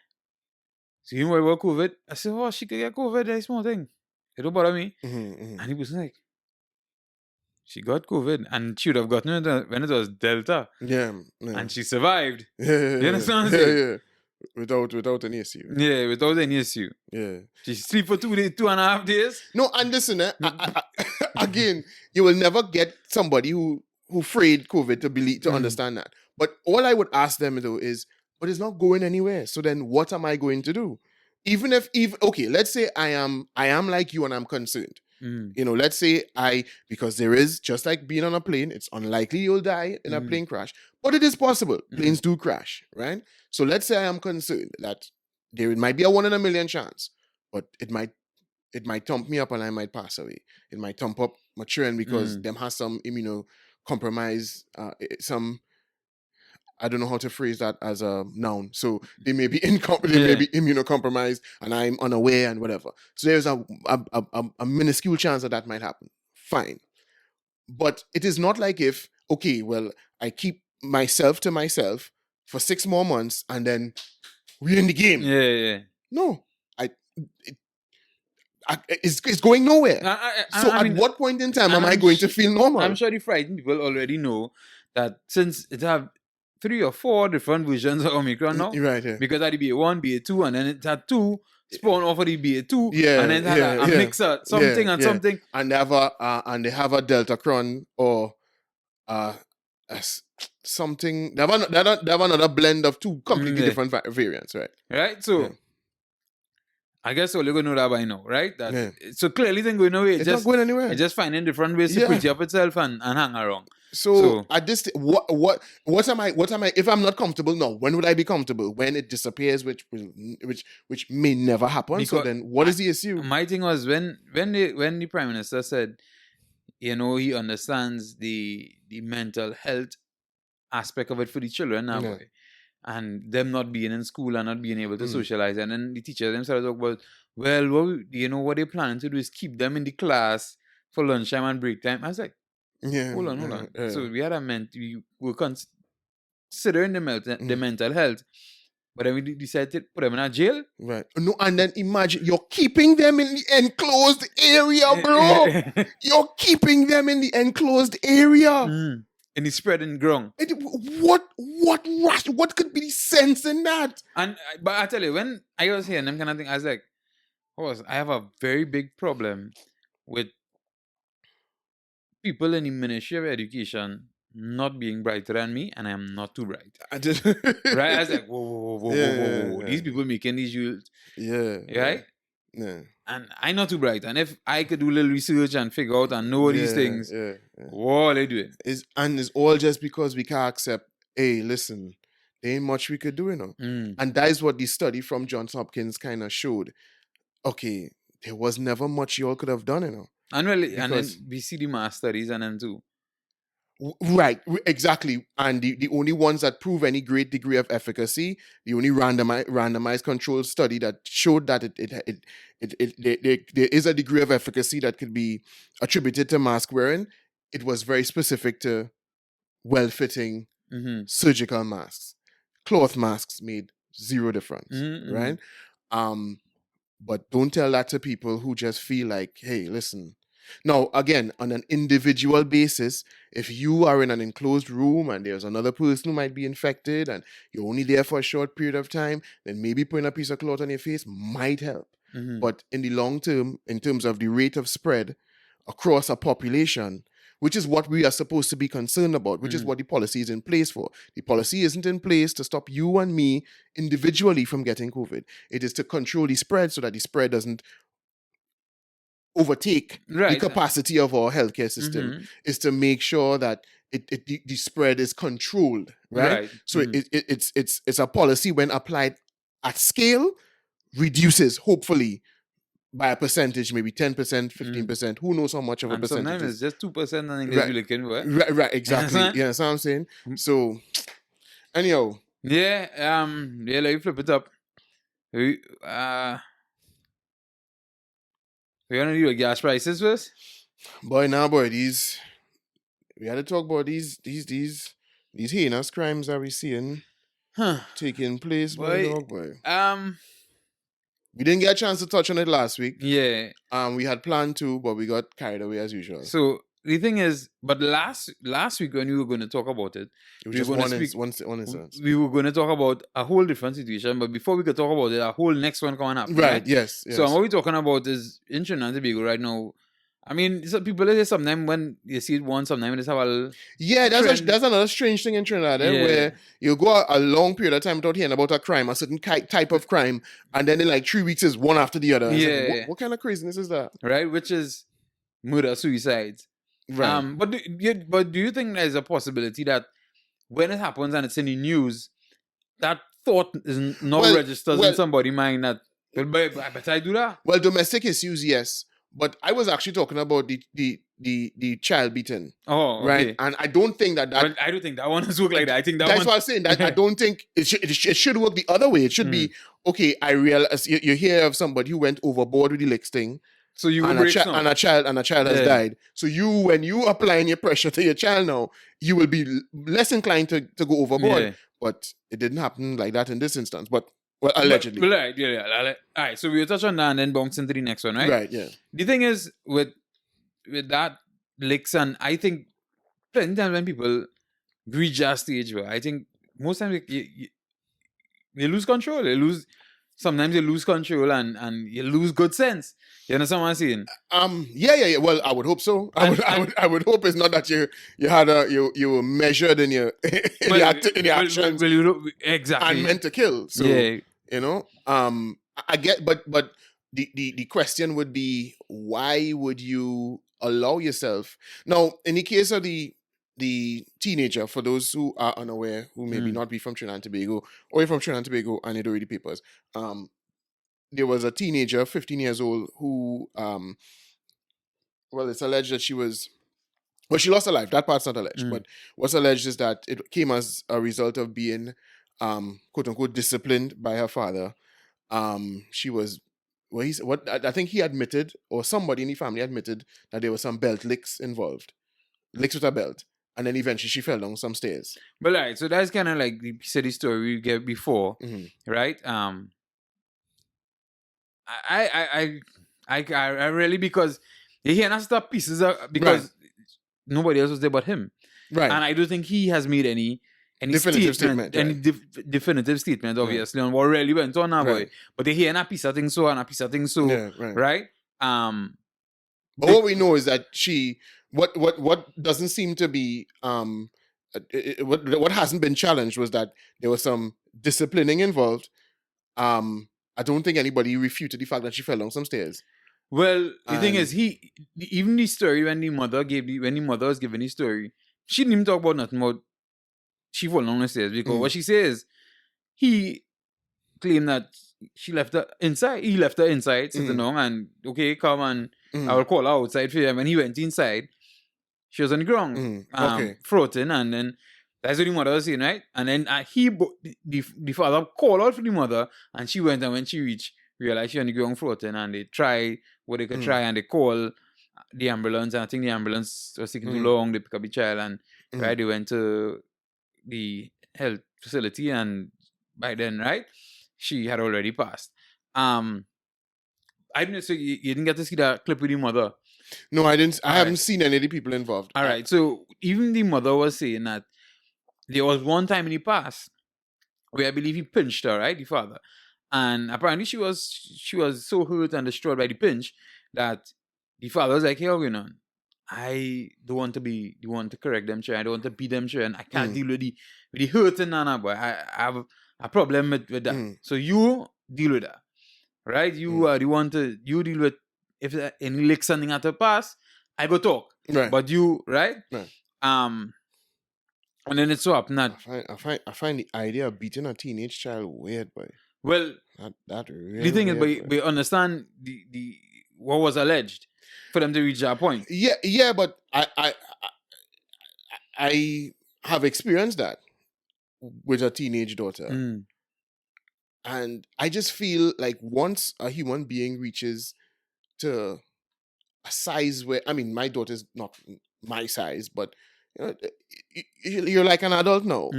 So you worry about COVID? I said, oh, she could get COVID, that's small thing. It don't bother me. And he was like, she got COVID, and she would have gotten it when it was Delta. Yeah. And she survived. Yeah. You understand what I'm saying? Yeah. Without any issue. Yeah, without any issue. Yeah. She sleep for 2.5 days. No, and listen, again, you will never get somebody who afraid COVID to understand that. But all I would ask them though is, but it's not going anywhere. So then what am I going to do? Okay, let's say I am like you and I'm concerned. You know, let's say because there is, just like being on a plane, it's unlikely you'll die in a plane crash, but it is possible. Planes do crash, right? So let's say I am concerned that there might be a 1 in a million chance, but it might thump me up and I might pass away. It might thump up my children because them has some immunocompromise, some, I don't know how to phrase that as a noun. So they may be may be immunocompromised and I'm unaware and whatever. So there's a minuscule chance that might happen. Fine. But it is not like if, okay, well, I keep myself to myself for 6 more months and then we're in the game. Yeah. No. It's going nowhere. At what point in time am I going to feel normal? I'm sure the frightened people already know that since it have 3 or 4 different versions of Omicron now, right? Yeah. Because of the BA1, BA2, and then it had 2 spawn off of the BA2, and then it had a mixer, something, and they have a Delta Cron or something. They have another blend of 2 completely different variants, right? Right. So. I guess all you're going to know that by now, right? So clearly it's going nowhere. It's not going anywhere. It's just finding different ways to pretty up itself and hang around. So at this, what am I? If I'm not comfortable now, when would I be comfortable? When it disappears, which may never happen. Because so then, what is the issue? My thing was when the Prime Minister said, he understands the mental health aspect of it for the children now. And them not being in school and not being able to socialize. And then the teachers themselves talk about, what they're planning to do is keep them in the class for lunchtime and break time. I was like, hold on. So we were considering the mental health. But then we decided to put them in a jail. Right. No, and then imagine, you're keeping them in the enclosed area, bro. You're keeping them in the enclosed area. And it's spreading ground. What could be the sense in that? But I tell you, when I was hearing them kind of thing, I was like, I have a very big problem with people in the Ministry of Education not being brighter than me, and I am not too bright. Right? I was like, whoa. These people making these rules. Right? Yeah. And I'm not too bright. And if I could do a little research and figure out and know these things, what are they doing? It's all just because we can't accept, hey, listen, there ain't much we could do, And that is what the study from Johns Hopkins kind of showed. Okay, there was never much you all could have done, And really, and then we see the mass studies and then too. Right, exactly. And the only ones that prove any great degree of efficacy, the only randomized controlled study that showed that there is a degree of efficacy that could be attributed to mask wearing, it was very specific to well-fitting surgical masks. Cloth masks made zero difference, right? But don't tell that to people who just feel like, hey, listen. Now, again, on an individual basis, if you are in an enclosed room and there's another person who might be infected and you're only there for a short period of time, then maybe putting a piece of cloth on your face might help. But in the long term, in terms of the rate of spread across a population, which is what we are supposed to be concerned about, which is what the policy is in place for. The policy isn't in place to stop you and me individually from getting COVID. It is to control the spread so that the spread doesn't overtake the capacity of our healthcare system. Is to make sure that the spread is controlled, right? So it's a policy when applied at scale reduces, hopefully, by a percentage, maybe 10%, 15%. Who knows how much of a percentage? Sometimes it's just 2%. I think you're looking for. Right, exactly. Yeah, that's what I'm saying. So, anyhow. Yeah, let me flip it up. We gonna do the gas prices first? Boy, we had to talk about these heinous crimes that we seeing taking place, boy. We didn't get a chance to touch on it last week. Yeah. We had planned to, but we got carried away as usual. So the thing is, but last week when we were going to talk about it, was just one instance. We were going to talk about a whole different situation, but before we could talk about it, a whole next one coming up. Right? Yes. So what we're talking about is in Trinidad and Tobago right now. I mean, some people say sometimes when you see it once, sometimes they have a that's another strange thing in Trinidad, where you go a long period of time without hearing about a crime, a certain type of crime, and then in like 3 weeks is one after the other. Yeah. Like, what kind of craziness is that? Right, which is murder suicides. Right. But do you think there's a possibility that when it happens and it's in the news, that thought is not registers in somebody's mind that, well, I bet I do that? Well, domestic issues, yes. But I was actually talking about the child beating. Oh, right. Okay. And I don't think that. Well, I don't think that one has worked like that. I think that's what I'm saying. That I don't think it should work the other way. It should be, okay, I realize you hear of somebody who went overboard with the licks thing. So you and a child has died. So when you applying your pressure to your child now, you will be less inclined to go overboard. Yeah. But it didn't happen like that in this instance. But allegedly. But right, yeah. All right, so we'll touch on that and then bounce into the next one, right? Right, yeah. The thing is with that licks, and I think plenty times when people reach that stage, where I think most times they lose control. Sometimes you lose control and you lose good sense. You understand what I'm saying? Yeah. Well, I would hope so. I would hope it's not that you had you were measured in your actions exactly, and meant to kill. So yeah. I get, but the question would be, why would you allow yourself now in the case of the teenager, for those who are unaware, who maybe not be from Trinidad and Tobago, or from Trinidad and Tobago and they don't read the papers, there was a teenager, 15 years old, who, well, it's alleged that she lost her life. That part's not alleged, but what's alleged is that it came as a result of being, quote unquote, disciplined by her father. She was, I think he admitted, or somebody in the family admitted, that there were some belt licks involved, licks with a belt. And then eventually she fell down some stairs. But right, so that's kind of like the piece of the story we get before, right? I really, because you hear that stuff pieces because nobody else was there but him, right? And I don't think he has made any definitive statement, any definitive statement, obviously, on what really went on now, boy. But they hear a piece of thing so and a piece of thing so, right? But what we know is that she. What doesn't seem to be what hasn't been challenged was that there was some disciplining involved. I don't think anybody refuted the fact that she fell down some stairs. Well, the thing is, even the story when the mother was giving the story, she didn't even talk about nothing about she fell down the stairs, because what she says, he claimed that she left her inside. He left her inside, sitting down, and okay, come and I will call her outside for him. When he went inside, she was on the ground, frothing, and then that's what the mother was saying, right? And then the father called out for the mother, and she went, and when she reached, realized she on the ground frothing, and they tried what they could try, and they called the ambulance, and I think the ambulance was taking too long. They picked up the child, and they went to the health facility, and by then, right, she had already passed. I didn't. So you didn't get to see that clip with the mother? No, I didn't. I haven't seen any of the people involved. All right. So even the mother was saying that there was one time in the past where I believe he pinched her, right, the father, and apparently she was so hurt and destroyed by the pinch that the father was like, "Hey, what's going on? I don't want to correct them, I don't want to beat them, and I can't deal with the hurting, boy. I have a problem with that. So you deal with that, right? You are the one to deal with. If any lick something at the pass, I go talk. Right. But you, right? And then it's so up. I find the idea of beating a teenage child weird, boy. Well, that really the thing is, we understand the what was alleged for them to reach that point. Yeah, but I have experienced that with a teenage daughter. And I just feel like once a human being reaches to a size where, I mean, my daughter's not my size, but you're like an adult now.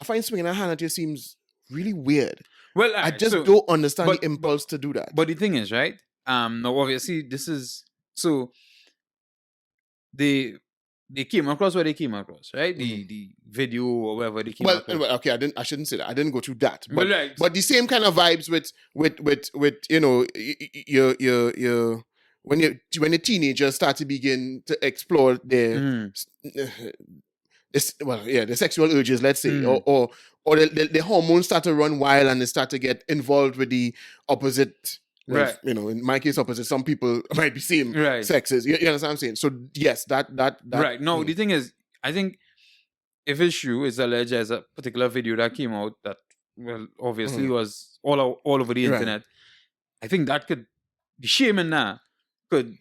I find swinging a hand at you seems really weird. Well, I just don't understand the impulse to do that. But the thing is, right? No, obviously, this is so. They came across what they came across, right? The video or whatever they came across. Well, okay, I shouldn't say that. I didn't go through that. But the same kind of vibes with you know, your when the teenagers start to begin to explore their the sexual urges, let's say, or the hormones start to run wild and they start to get involved with the opposite Well, Right. in my case, opposite. Some people might be same Right. sexes. You understand what I'm saying? So yes, that Right. No, the thing is, I think if it's true, it's alleged as a particular video that came out that, well, obviously was all over the internet. I think that could, the shame in that could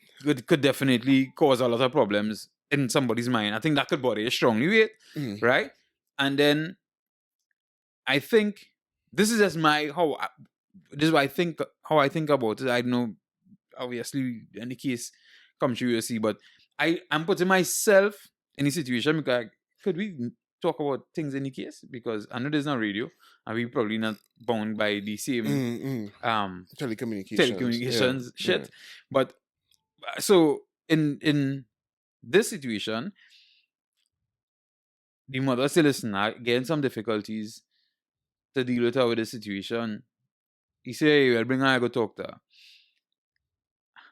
definitely cause a lot of problems in somebody's mind. I think that could bother you strongly with it, right? And then I think this is just this is what I think, how I think about it. I don't know, obviously, in the case come true, you see, but I'm putting myself in the situation because could we talk about things in the case? Because I know there's no radio and we probably not bound by the same telecommunications shit. Yeah. But so in this situation, the mother still is getting some difficulties to deal with her with the situation. He say, hey, well, bring her, I go talk to her.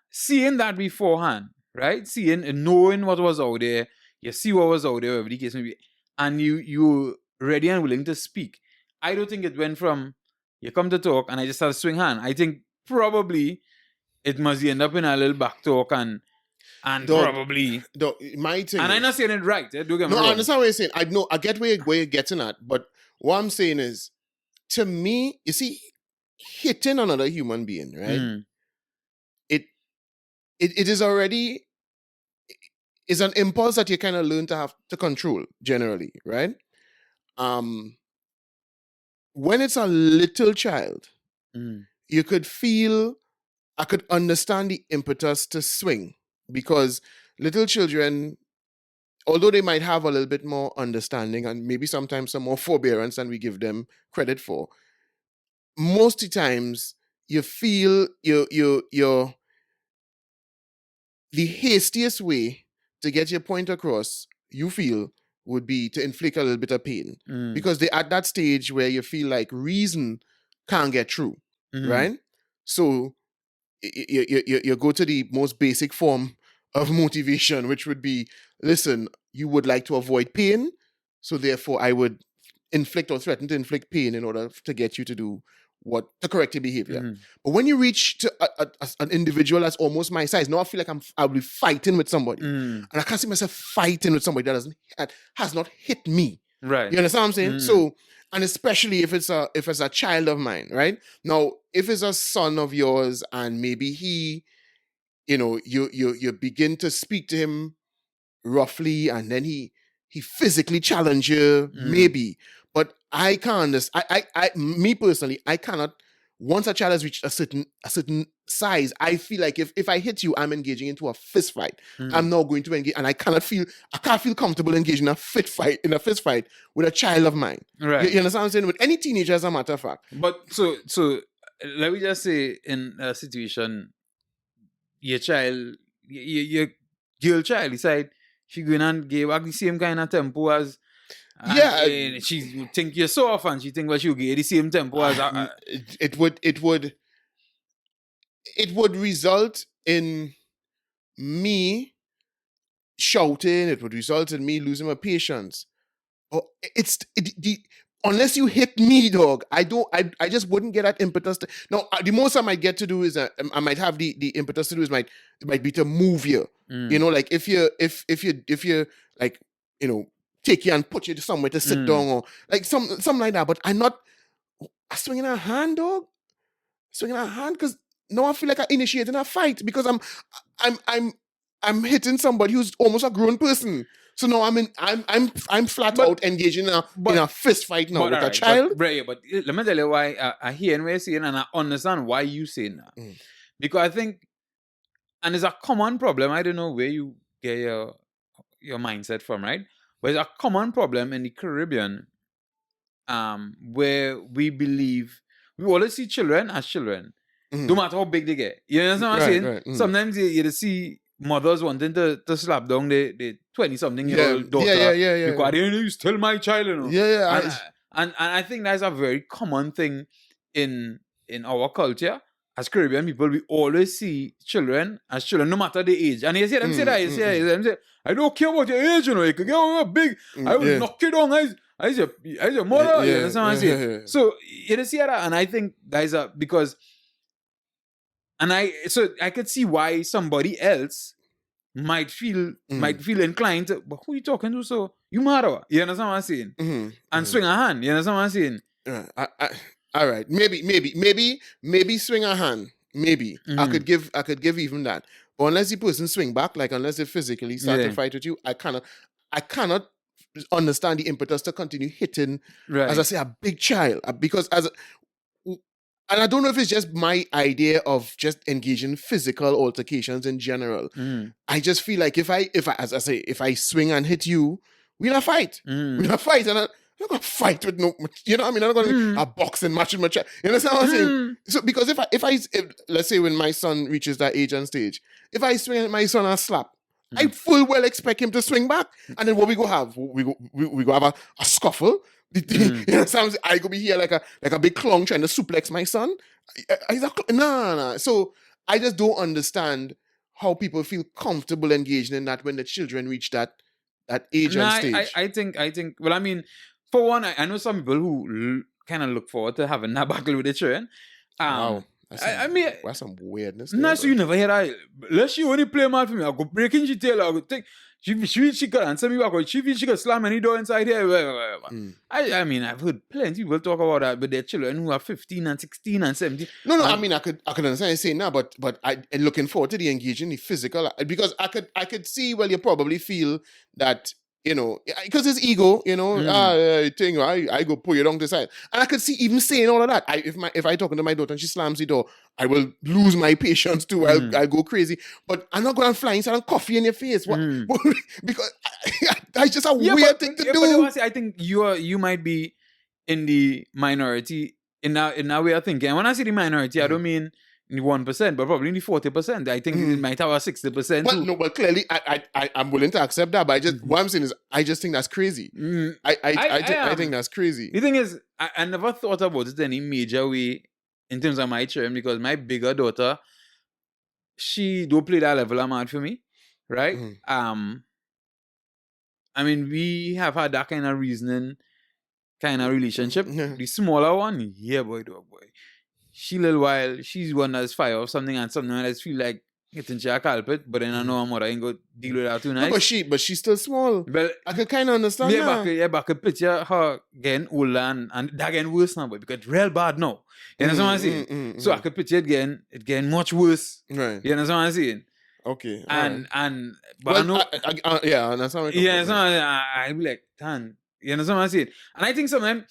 Seeing that beforehand, right? Seeing and knowing what was out there, you see what was out there, whatever the case may be, and you ready and willing to speak. I don't think it went from you come to talk and I just start to swing hand. I think probably it must end up in a little back talk and probably my thing. And I'm not saying it right. Don't get me wrong. I understand what you're saying. I get where you're getting at, but what I'm saying is, to me, you see, hitting another human being, right? It is already is an impulse that you kind of learn to have to control generally, right? When it's a little child, you could feel, I could understand the impetus to swing, because little children, although they might have a little bit more understanding and maybe sometimes some more forbearance than we give them credit for, most of the times you feel you're the hastiest way to get your point across, you feel, would be to inflict a little bit of pain. Because they're at that stage where you feel like reason can't get through, right? So you go to the most basic form of motivation, which would be, listen, you would like to avoid pain, so therefore I would inflict or threaten to inflict pain in order to get you to do to correct your behavior. But when you reach to an individual that's almost my size, now I feel like I'll be fighting with somebody. And I can't see myself fighting with somebody that has not hit me. Right. You understand what I'm saying? So, and especially if it's a child of mine, right? Now, if it's a son of yours and maybe he, you begin to speak to him roughly and then he physically challenge you, maybe. But I can't me personally, I cannot, once a child has reached a certain size, I feel like if I hit you, I'm engaging into a fist fight. I'm not going to engage, and I can't feel comfortable engaging in a fist fight with a child of mine. Right. You understand what I'm saying? With any teenager, as a matter of fact. But so let me just say, in a situation, your child, your girl child decide she going and give back the same kind of tempo as she think you're soft and she think she'll get the same tempo as it would result in me shouting. It would result in me losing my patience. Unless you hit me, dog, I just wouldn't get that impetus. Now, the most I might get to do is I might have the impetus to do is might be to move you. Like if you like, take you and put you somewhere to sit down or like something like that. But I'm not swinging a hand, dog. Swinging a hand because now I feel like I'm initiating a fight because I'm hitting somebody who's almost a grown person. So now I'm flat out engaging in a fist fight now with a child. But let me tell you why I hear what you're saying and I understand why you saying that. Because I think, and it's a common problem. I don't know where you get your mindset from, right? But it's a common problem in the Caribbean, where we believe we always see children as children, no matter how big they get. You understand what I'm saying? Right. Sometimes you see mothers wanting to slap down the 20-something-year-old daughter because they you still my child, And I think that's a very common thing in our culture. As Caribbean people, we always see children as children, no matter the age. And you see them say that. You see them say, I don't care about your age, you could get big. I will knock you down as your mother. You understand what I'm saying? So you see that, and I think that is because And I could see why somebody else might feel inclined to, but who you talking to? So you mad or what? You understand what I'm saying? And swing a hand. You understand what I'm saying? All right. Maybe swing a hand. Maybe I could give even that. But unless the person swing back, like unless they physically start to fight with you, I cannot understand the impetus to continue hitting, as I say, a big child. Because and I don't know if it's just my idea of just engaging physical altercations in general. I just feel like if I, as I say, if I swing and hit you, we're not fight. We're not fight. And I'm not going to fight with no, you know what I mean? I'm not going to a boxing match with my child. You understand what I'm saying? So, because if let's say when my son reaches that age and stage, if I swing at my son and slap, I full well expect him to swing back. And then what we go have? We go have a scuffle. You know, sometimes I go be here like a big clown trying to suplex my son. No. So I just don't understand how people feel comfortable engaging in that when the children reach that age and stage. I think. Well, I mean, for one, I know some people who kind of look forward to having that battle with the children. Wow. I mean, that's some weirdness. Nah, so you never hear that. Unless she only play mad for me, I go breaking she tail. I go take. She could answer me back. She could slam any door inside here. I mean, I've heard plenty of people talk about that, but their children who are 15 and 16 and 17. No. I mean, I could understand you saying that, but I'm looking forward to the engaging, the physical, because I could see. Well, you probably feel that. You know, because his ego, you know, thing, I go pull you down the side. And I could see even saying all of that. If I talking to my daughter and she slams the door, I will lose my patience too. I'll go crazy. But I'm not going to fly inside and coffee in your face. What? Because that's just a weird thing to do. But I think you might be in the minority in that way of thinking. And when I say the minority, I don't mean 1%, but probably 40%. I think it might have a 60%. But no, but clearly, I'm willing to accept that. But what I'm saying is, I just think that's crazy. I think that's crazy. The thing is, I never thought about it any major way in terms of my children, because my bigger daughter, she don't play that level of mad for me, right? I mean, we have had that kind of reasoning, kind of relationship. The smaller one, yeah, boy. She little while, she's one that's fire or something, and something that's feel like hitting she a culprit, but then I know her mother ain't go deal with that too nice. No, but she's still small. But I could kind of understand that. But I could picture her getting older and that getting worse now, boy, because it's real bad now. You know what I'm saying? So I could picture it getting much worse. Right. You know what I'm saying? Okay. But well, I know. Yeah, that's how I'd be like, damn. You know what I'm saying? And I think sometimes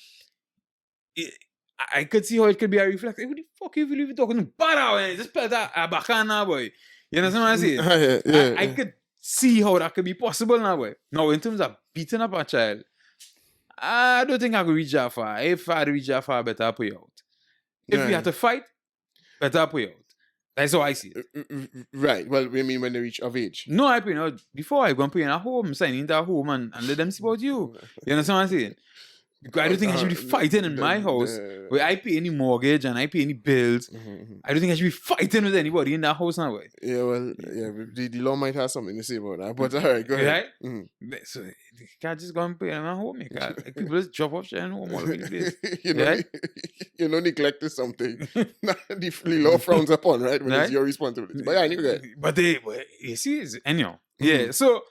I could see how it could be a reflex. Who the fuck you even talking to? Bada, just put that a bacana, boy. You know what I'm saying? I could see how that could be possible now, boy. Now, in terms of beating up a child, I don't think I could reach that far. If I reach that far, better put you out. If we have to fight, better put you out. That's how I see it. Right. Well, I mean when they reach of age. No, I put out before I go and put you in a home, sign into a home and let them see about you. You understand what I'm saying? Because I don't think I should be fighting in my house where I pay any mortgage and I pay any bills. I don't think I should be fighting with anybody in that house now. Way. Yeah, well, the law might have something to say about that. But all right, go ahead. Right? So you can't just go and pay in my home. Like, people just drop off shit and home all over the place. You know, neglect is something the law frowns upon, right? When it's your responsibility. But yeah, I knew that. But you see, anyhow. Yeah, so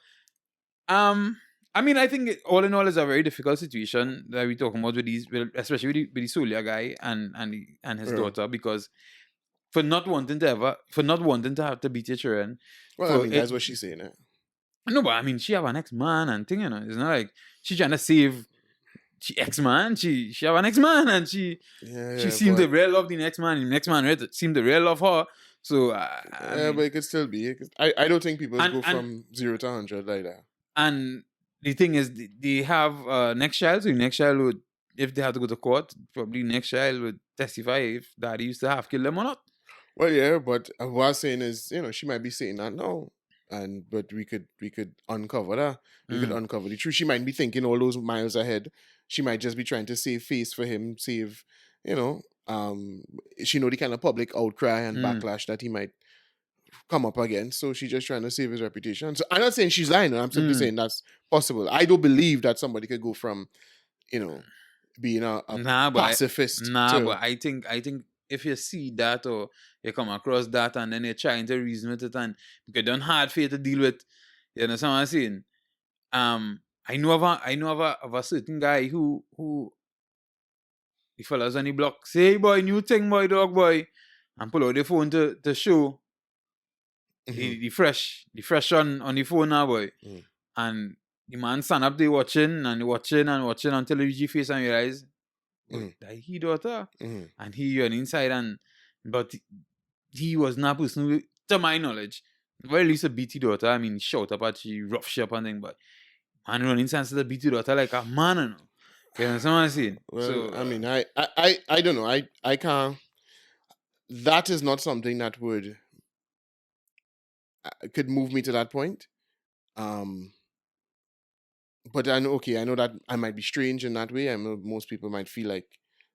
I mean, I think all in all, it's a very difficult situation that we're talking about with these, especially with the Solia guy and his daughter, because for not wanting to have to beat your children. Well, I mean, that's what she's saying. No, but I mean, she have an ex-man and thing, you know. It's not like she's trying to save she ex-man. She have an ex-man and she seemed to real love the next man. The next man seemed to real love her. So I mean, but it could still be. I don't think people go from 0 to 100 like that. And the thing is, they have next child. So the next child would, if they have to go to court, probably next child would testify if daddy used to have killed them or not. Well, yeah, but what I'm saying is, you know, she might be saying that now, but we could uncover that. We could uncover the truth. She might be thinking all those miles ahead. She might just be trying to save face for him, save, you know, she know the kind of public outcry and backlash that he might come up against. So she's just trying to save his reputation. So I'm not saying she's lying. I'm simply saying that's possible. I don't believe that somebody could go from, you know, being a pacifist. But I think if you see that or you come across that and then you're trying to reason with it and you don't hard for you to deal with, you understand what I'm saying? I know of a certain guy who the fellas on the block say, hey boy, new thing, boy, dog boy, and pull out the phone to show the fresh on the phone now, boy. And the man stand up there watching until he reach his face and realize that he daughter. And he went inside but he was not person who, to my knowledge, well, at least a BT daughter. I mean, shout up at she rough shop and thing, but man run inside to the BT daughter like a man, you know. You understand what I'm saying? Well, So I mean, I don't know. I can't. That is not something that would could move me to that point. But I know that I might be strange in that way. I know most people might feel like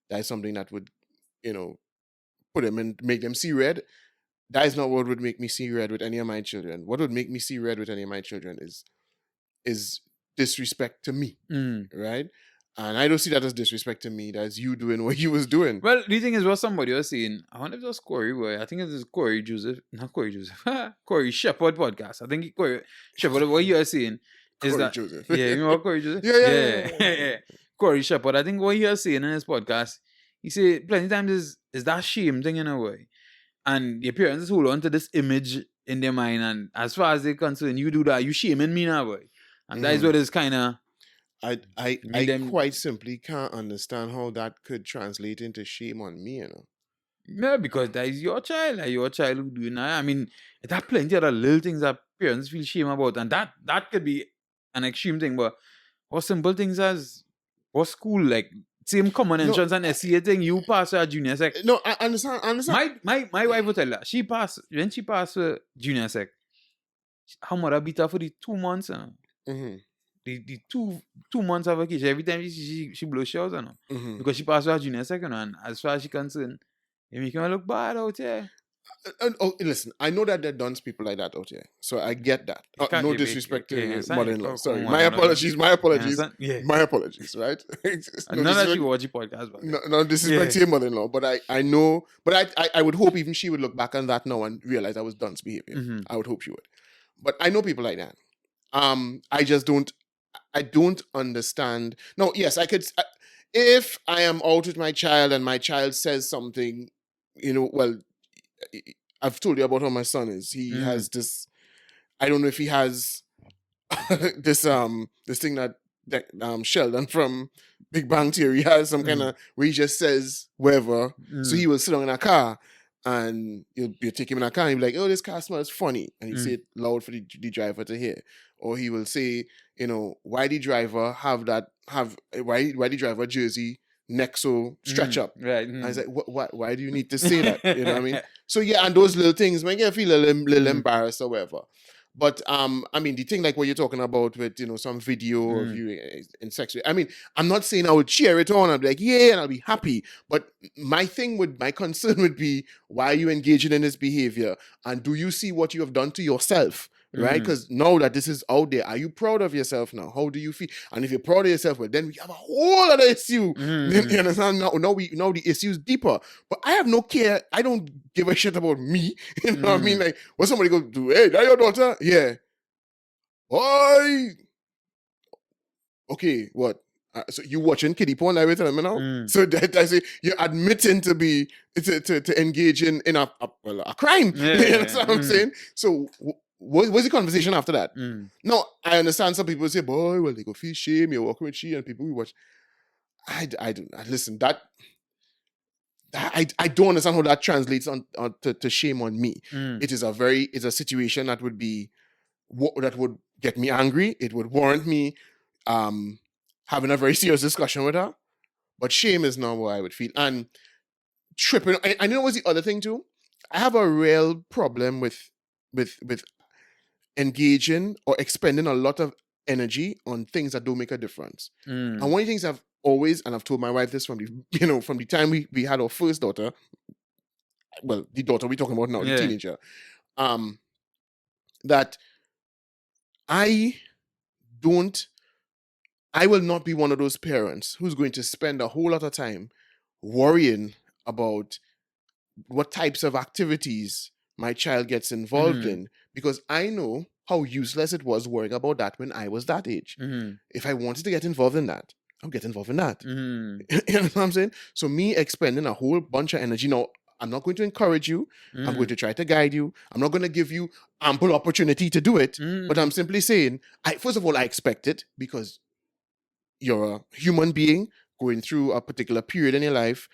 that is something that would, put them and make them see red. That is not what would make me see red with any of my children. What would make me see red with any of my children is disrespect to me, right? And I don't see that as disrespect to me. That's you doing what you was doing. Well, the thing is, what somebody was saying, I wonder if it was Corey, boy. I think it was Corey Shepherd podcast. I think Corey Shepherd, what you are saying is Corey that, Joseph. yeah, you know what Corey Joseph? Yeah. Corey Shepherd, I think what you are saying in his podcast, he said plenty of times is that shame thing in a way. And your parents hold on to this image in their mind, and as far as they're concerned, you do that, you shaming me now, boy. And that is what is kind of... I quite simply can't understand how that could translate into shame on me, Yeah, because that is your child. Like your child who doing that. I mean, there are plenty of other little things that parents feel shame about, and that could be an extreme thing. But what simple things as what school, like same common entrance and SCA thing, you pass her junior sec. No, I understand. My wife will tell her she passed when she passed her junior sec. Her mother beat her for the 2 months. The 2 months of vacation, every time she blows shows, because she passed her junior second, and as far as she concerned, you make her look bad out here. Listen, I know that there are done people like that out here, so I get that. No disrespect to your mother-in-law. Sorry, my apologies. Yeah. My apologies, right? Not that she watch the podcast, but no disrespect to your mother-in-law, but I know, but I would hope even she would look back on that now and realize that was Don's behavior. I would hope she would, but I know people like that. I don't understand. No, yes, I could. If I am out with my child and my child says something, well, I've told you about how my son is. He has this. I don't know if he has this thing that Sheldon from Big Bang Theory has some kind of where he just says whatever. So he will sit down in a car and you'll take him in a car and he'll be like, "Oh, this car smells funny," and he'll say it loud for the driver to hear. Or he will say, why the driver why the driver jersey neck so stretch up? Right. And I was like, why do you need to say that? You know what I mean? So yeah, and those little things make you feel a little embarrassed or whatever. But I mean, the thing like what you're talking about with some video of you in sex. I mean, I'm not saying I would cheer it on. I'd be like, yeah, and I'll be happy. But my concern would be, why are you engaging in this behavior? And do you see what you have done to yourself? Right? Because now that this is out there, are you proud of yourself now? How do you feel? And if you're proud of yourself, well, then we have a whole other issue. You understand? Now the issue is deeper. But I have no care. I don't give a shit about me. You know what I mean? Like, when somebody goes to, hey, that your daughter? Yeah. Why? Okay, what? So you watching kiddie porn every time now? So that I say you're admitting to engage in a crime. Yeah. You understand what I'm saying? So what's the conversation after that? No, I understand some people say, boy, well, they go feel shame, you're walking with she, and people we watch. I don't listen, that I don't understand how that translates on to shame on me. It's a situation that would get me angry. It would warrant me having a very serious discussion with her. But shame is not what I would feel. And tripping, I know what's the other thing too. I have a real problem with engaging or expending a lot of energy on things that don't make a difference. And one of the things I've always, and I've told my wife this from the time we had our first daughter, well, the daughter we're talking about now, the teenager, that I will not be one of those parents who's going to spend a whole lot of time worrying about what types of activities my child gets involved in, because I know how useless it was worrying about that when I was that age. If I wanted to get involved in that, I'll get involved in that. You know what I'm saying? So me expending a whole bunch of energy. Now, I'm not going to encourage you. I'm going to try to guide you. I'm not going to give you ample opportunity to do it. But I'm simply saying, first of all, I expect it because you're a human being going through a particular period in your life.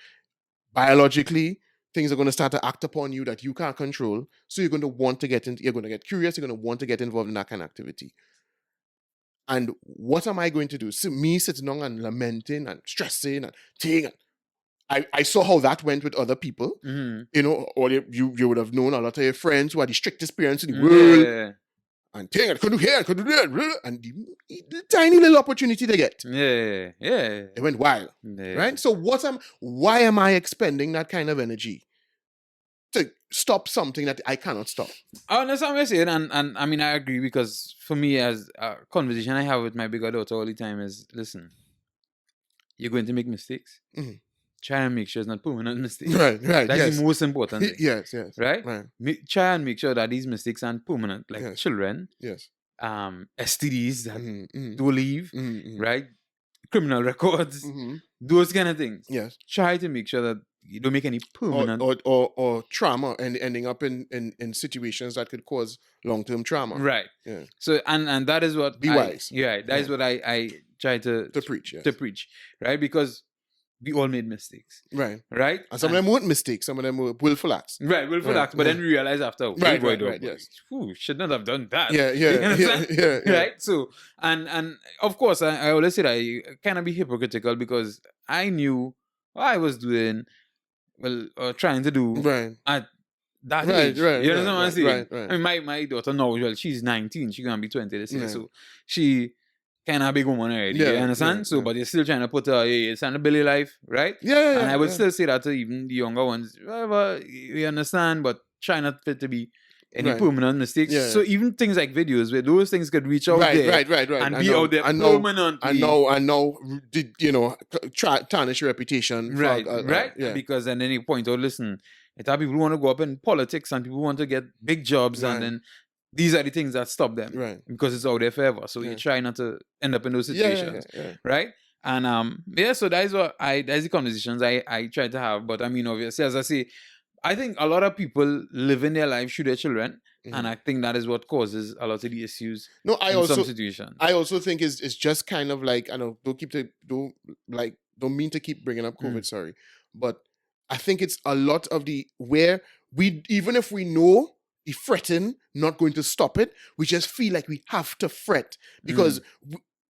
Biologically, things are going to start to act upon you that you can't control. So you're going to want to get into, you're going to get curious, you're going to want to get involved in that kind of activity. And what am I going to do? So me sitting down and lamenting and stressing and thing. I saw how that went with other people. You know, or you would have known a lot of your friends who are the strictest parents in the world. And thing, I could do here, I could do that. And the tiny little opportunity they get. It went wild. Right? So why am I expending that kind of energy to stop something that I cannot stop? Oh, that's what I'm saying. And I mean, I agree, because for me, as a conversation I have with my bigger daughter all the time is, listen, you're going to make mistakes. Try and make sure it's not permanent mistakes. Right. That's the most important thing. Yes. Right? Try and make sure that these mistakes aren't permanent, like children. Yes. STDs that don't leave, right? Criminal records, those kind of things. Yes. Try to make sure that you don't make any permanent or trauma and ending up in situations that could cause long-term trauma. Right. Yeah. So and that is what be wise. That is what I try to preach. Yes. To preach, right? Because we all made mistakes. Right. And some of them weren't mistakes. Some of them were willful acts. Right, willful acts. But then we realize after, right, yes. Should not have done that. Yeah. Right? So, and of course, I always say that you cannot be hypocritical, because I knew what I was doing, trying to do at that age. You know what I'm saying? Right. I mean, my daughter now, she's 19. She's going to be 20 this year. So, she kind of a big woman already, you understand? But you're still trying to put her, it's a Billy life, right? Yeah. And I would still say that to even the younger ones, whatever, you understand, but try not for it to be any permanent mistakes. Yeah. So even things like videos, where those things could reach out there, and be out there permanently. I know, tarnish your reputation. Right. Because then you point out, listen, it's how people want to go up in politics, and people want to get big jobs, and then these are the things that stop them, because it's out there forever. So you try not to end up in those situations, right? And so that's the conversations I try to have. But I mean, obviously, as I say, I think a lot of people live in their life through their children, and I think that is what causes a lot of the issues. No, in some situations. I also think it's just kind of like, I know, don't mean to keep bringing up COVID, sorry, but I think it's a lot of where we, even if we know the fretting not going to stop it, we just feel like we have to fret, because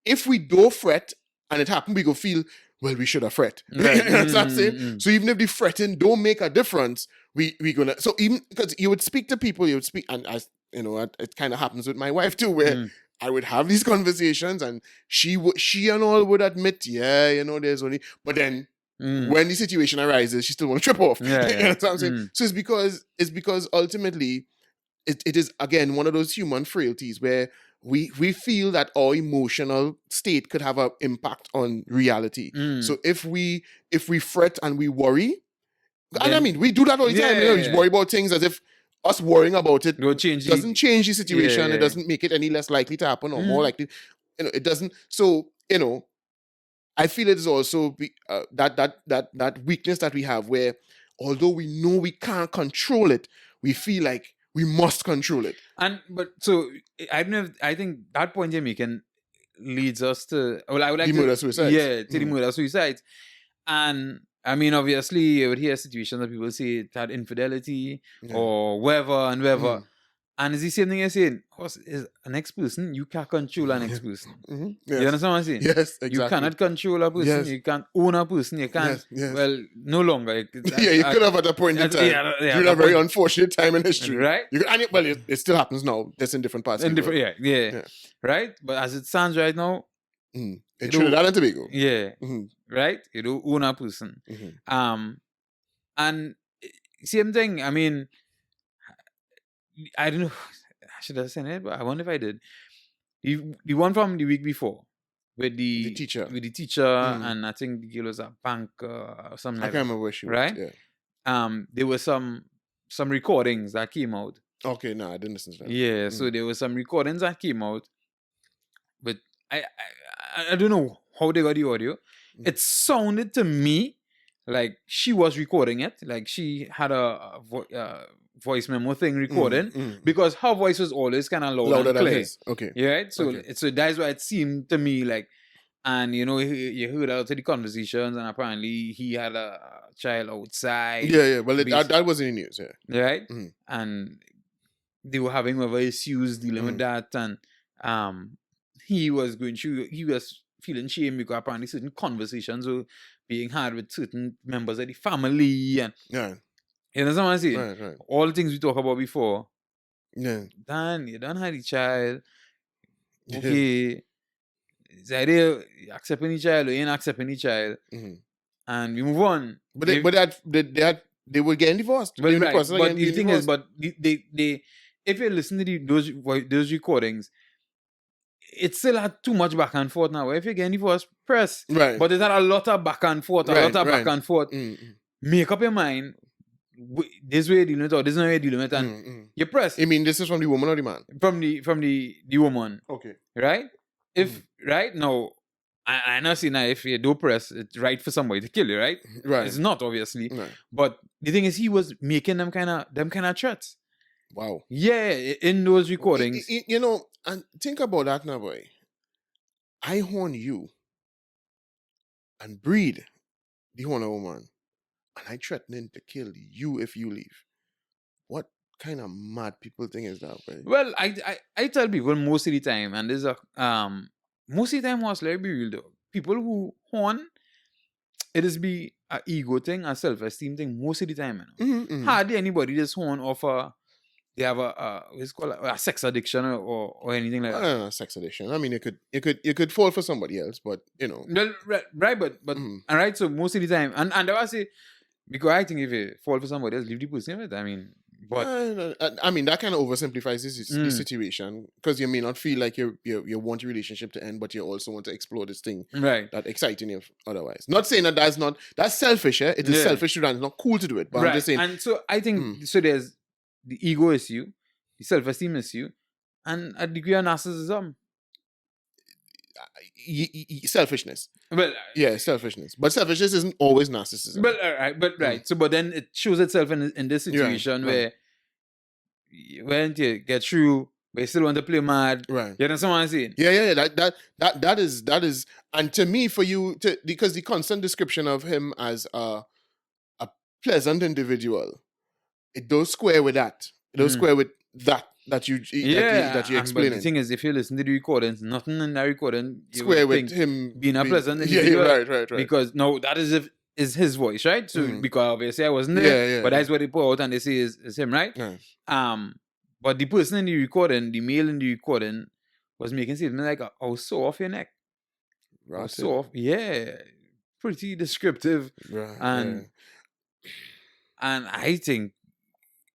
if we don't fret and it happened, we go feel, well, we should have fret. That's what I'm saying. So even if the fretting don't make a difference, we gonna, so even because you would speak to people, and as you know, it kind of happens with my wife too, where I would have these conversations, and she and all would admit, there's only, but then when the situation arises, she still want to trip off. You know what I'm saying? So it's because ultimately it is, again, one of those human frailties where we feel that our emotional state could have an impact on reality. So if we fret and we worry, and I mean, we do that all the time. We worry about things as if us worrying about it doesn't change the situation. It doesn't make it any less likely to happen or more likely. It doesn't. So, I feel it is also that weakness that we have, where although we know we can't control it, we feel like we must control it. So I don't know. I think that point you're making leads us to, I would like the murder suicide. Yeah, to the murder suicide. And I mean, obviously, you would hear situations that people say it had infidelity or whatever. And it's the same thing you're saying. Is an ex-person, you can't control an ex-person. Yes. You understand what I'm saying? Yes, exactly. You cannot control a person. Yes. You can't own a person. You can't. Yes. Well, no longer. You could have at a point in time. During a very unfortunate time in history. Right? It still happens now. Just in different parts of the world. Yeah. Right? But as it stands right now, in Trinidad and Tobago. Yeah. Right? You don't own a person. And same thing, I mean, I don't know. I should have said it, but I wonder if I did. The one from the week before with the teacher, and I think the girl was a bank or something. I can't remember where she was. Right? Yeah. there were some recordings that came out. Okay, no, I didn't listen to that. Yeah, so there were some recordings that came out, but I don't know how they got the audio. It sounded to me like she was recording it, like she had a voice memo thing recording, because her voice was always kind of louder and than clear. his. Okay. Yeah, right? So that's why it seemed to me like, and you heard out of the conversations, and apparently he had a child outside. Yeah. Well, that was in the news. Yeah. Right? And they were having other issues dealing with that, and he was feeling shame because apparently certain conversations were being had with certain members of the family, and you know what I'm saying? Right. All the things we talked about before. Yeah. Dan, you don't have the child. Okay. Is either accepting the child or you ain't accepting the child. And we move on. But they were getting divorced. Well, right. But the thing is, they if you listen to those recordings, it still had too much back and forth now. If you're getting divorced, press. Right. But it had a lot of back and forth, back and forth. Make up your mind. This way you're dealing with, or this is how you're dealing with, and you press. I mean, this is from the woman or the man? From the woman. Okay. Right? If right now, I know see now if you do press, it's right for somebody to kill you, right? Right. It's not obviously. Right. But the thing is, he was making them kind of threats. Wow. Yeah, in those recordings. You know, and think about that now, boy. I horn you and breed the horn woman, and I threatening to kill you if you leave. What kind of mad people think is that, boy? Well, I tell people most of the time, and there's a most of the time, let be real though. People who horn, it is be an ego thing, a self-esteem thing most of the time. You know? Hardly anybody just horn off they have what's called a sex addiction or anything like that. Sex addiction. I mean, you could fall for somebody else, but you know. Well, right, but and right. So most of the time, and I was say, because I think if you fall for somebody else, leave the person with. I mean, but I mean that kind of oversimplifies this situation, because you may not feel like you want your relationship to end, but you also want to explore this thing that exciting you otherwise. Not saying that's selfish. It is selfish to do that. It's not cool to do it. But I'm just saying. And so I think so. There's the ego issue, the self-esteem issue, and a degree of narcissism. Selfishness. Well, yeah, selfishness. But selfishness isn't always narcissism. But right. So, but then it shows itself in this situation where when you get through, but you still want to play mad. Right. You know what I'm saying? Yeah. That is, and to me, for you because the constant description of him as a pleasant individual, it does square with that. It does square with that you explaining. But the thing is, if you listen to the recordings, nothing in that recording square with him being a pleasant individual. Yeah, right. Because no, that is his voice, right? So because obviously I wasn't there, but that's what they put out and they say is him, right? Yeah. But the person in the recording, the male in the recording, was making statements like, "I was so off your neck, I was so off." Yeah, pretty descriptive, right? And I think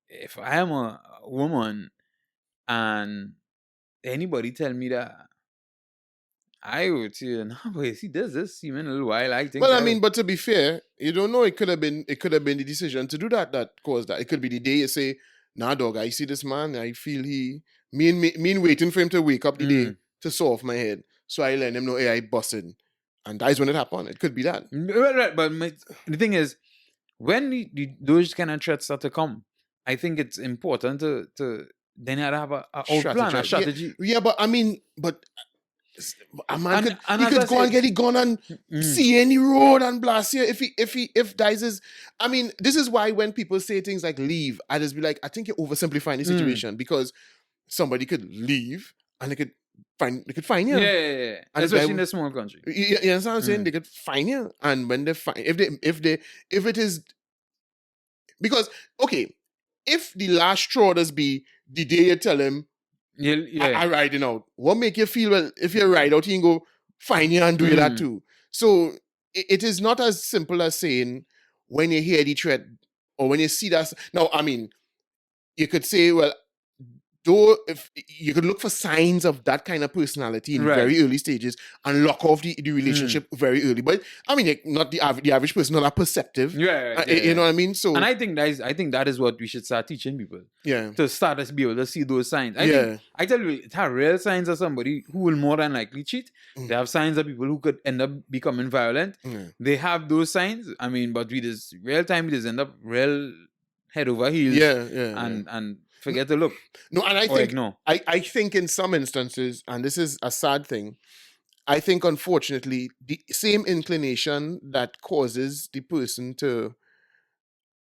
if I am a woman and anybody tell me that, I would say, no, but he does this even a little while. I think. Well, I mean, but to be fair, you don't know. It could have been the decision to do that caused that. It could be the day you say, "Nah, dog, I see this man. I feel me waiting for him to wake up the day to saw off my head. So I let him know, hey, I busted." And that's when it happened. It could be that. Right. But the thing is, when those kind of threats start to come, I think it's important to then have a plan, a strategy. Yeah, but I mean, a man could go and get the gun and see any road and blast you if dies is. I mean, this is why when people say things like leave, I just be like, I think you're oversimplifying the situation, because somebody could leave and they could find you. Yeah. And especially in a small country. You understand what I'm saying? They could find you, and when they find if it is, because okay, if the last straw does be the day you tell him, I riding out. What make you feel, well, if you ride out, he can go find you and do that too. So it is not as simple as saying when you hear the threat or when you see that. Now, I mean, you could say, well, though if you could look for signs of that kind of personality in very early stages and lock off the relationship very early. But I mean, like, not the average person, not that perceptive. You know what I mean? So, and I think that is what we should start teaching people. Yeah. To start us be able to see those signs. I tell you, it has real signs of somebody who will more than likely cheat. They have signs of people who could end up becoming violent. They have those signs. I mean, but we just real time, we just end up real head over heels. And forget to look. No, and I think in some instances, and this is a sad thing, I think unfortunately the same inclination that causes the person to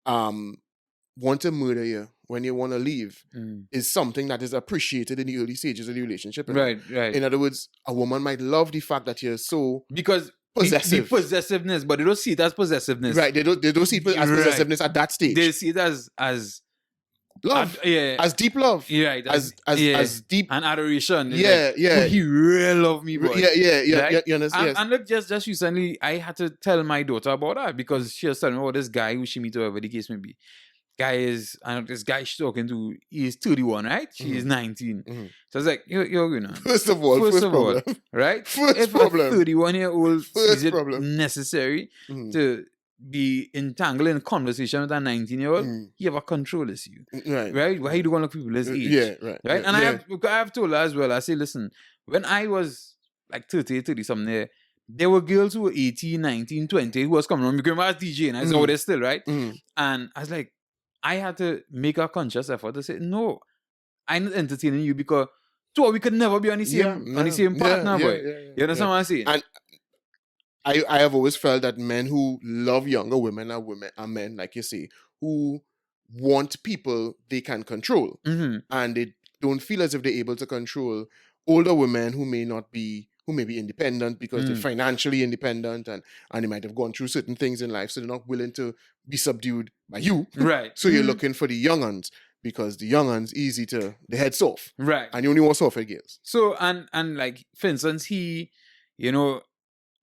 want to murder you when you want to leave is something that is appreciated in the early stages of the relationship. Right. In other words, a woman might love the fact that you're so because possessive. The possessiveness, but they don't see it as possessiveness. Right. They don't see it as possessiveness at that stage. They see it as love. As deep love. Yeah. As deep and adoration. Yeah. He really loved me, boy. Yeah. Right? You understand? And look, just recently, I had to tell my daughter about that because she was telling me about this guy who she meet, whatever the case may be. This guy she's talking to, he's 31, right? She's 19. So it's like, you know. First of all, right? If a 31-year-old is it necessary to be entangled in a conversation with a 19-year-old, you have a control issue. Right? Why you don't look people his age? Yeah, right. Right? And I have told her as well, I say, listen, when I was like 30 something there were girls who were 18, 19, 20 who was coming on because I was DJing. I saw they're still, right? And I was like, I had to make a conscious effort to say, no, I'm not entertaining you because we could never be on the same partner, boy. You understand what I'm saying? And I have always felt that men who love younger women are men, like you say, who want people they can control. And they don't feel as if they're able to control older women who may be independent because they're financially independent and they might have gone through certain things in life, so they're not willing to be subdued by you. Right. So you're looking for the young uns because the young uns easy to the head soft. Right. And you only want soft girls. So and like for instance, he, you know,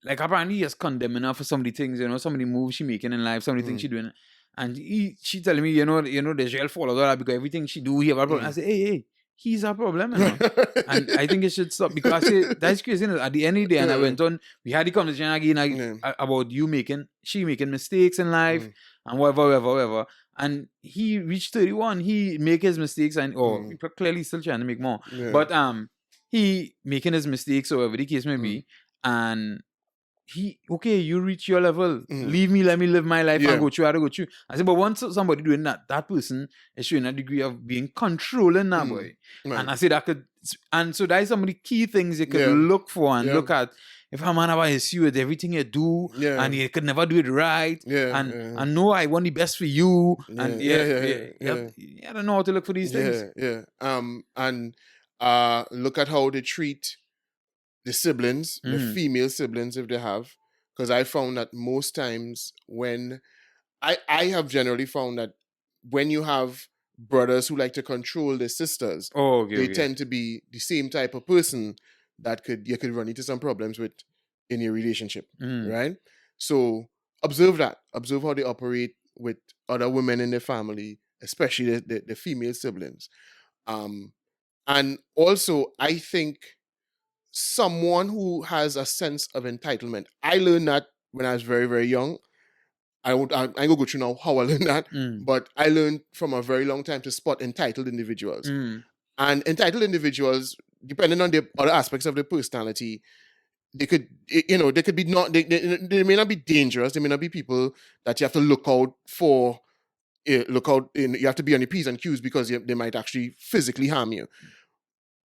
like apparently he is condemning her for some of the things, you know, some of the moves she making in life, some of the things she doing. And she telling me, you know, there's real fault of that because everything she do, he have a problem. I say, hey, he's a problem, you know? And I think it should stop because I say that's crazy. At the end of the day, and I went on, we had the conversation again about she making mistakes in life and whatever. And he reached 31, he make his mistakes and clearly still trying to make more. But he making his mistakes or whatever the case may be, and you reach your level. Leave me, let me live my life and go through how to go through. I said, but once somebody doing that person is showing a degree of being controlling that boy. Right. And I said and so that is some of the key things you could look for and look at. If a man have an issue with everything you do and you could never do it right, and no, I want the best for you, and I don't know how to look for these things. And look at how they treat the siblings, the female siblings, if they have, because I found that most times when I have generally found that when you have brothers who like to control their sisters, they tend to be the same type of person that you could run into some problems with in your relationship, right? So observe how they operate with other women in their family, especially the female siblings. And also, I think someone who has a sense of entitlement. I learned that when I was very, very young. I ain't gonna go through now how I learned that, but I learned from a very long time to spot entitled individuals. And entitled individuals, depending on the other aspects of their personality, they could be not. They may not be dangerous. They may not be people that you have to look out for. You have to be on your P's and Q's because they might actually physically harm you.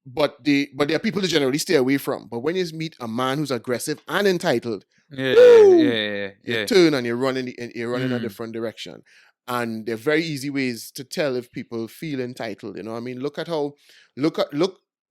But they are people to generally stay away from. But when you meet a man who's aggressive and entitled, you turn and you're running a different direction. And there are very easy ways to tell if people feel entitled. You know, I mean, look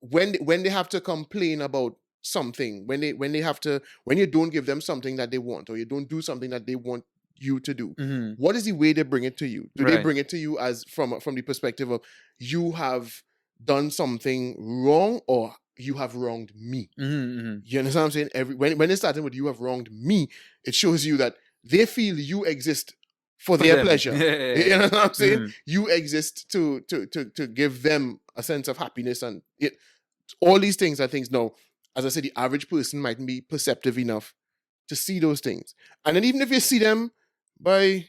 when they have to complain about something, when you don't give them something that they want, or you don't do something that they want you to do. What is the way they bring it to you? Do they bring it to you as from the perspective of you have done something wrong or you have wronged me? You understand what I'm saying? When they're starting with you have wronged me, it shows you that they feel you exist for their pleasure. You know what I'm saying? You exist to give them a sense of happiness, and all these things are things. Now, as I said, the average person mightn't be perceptive enough to see those things. And then even if you see them by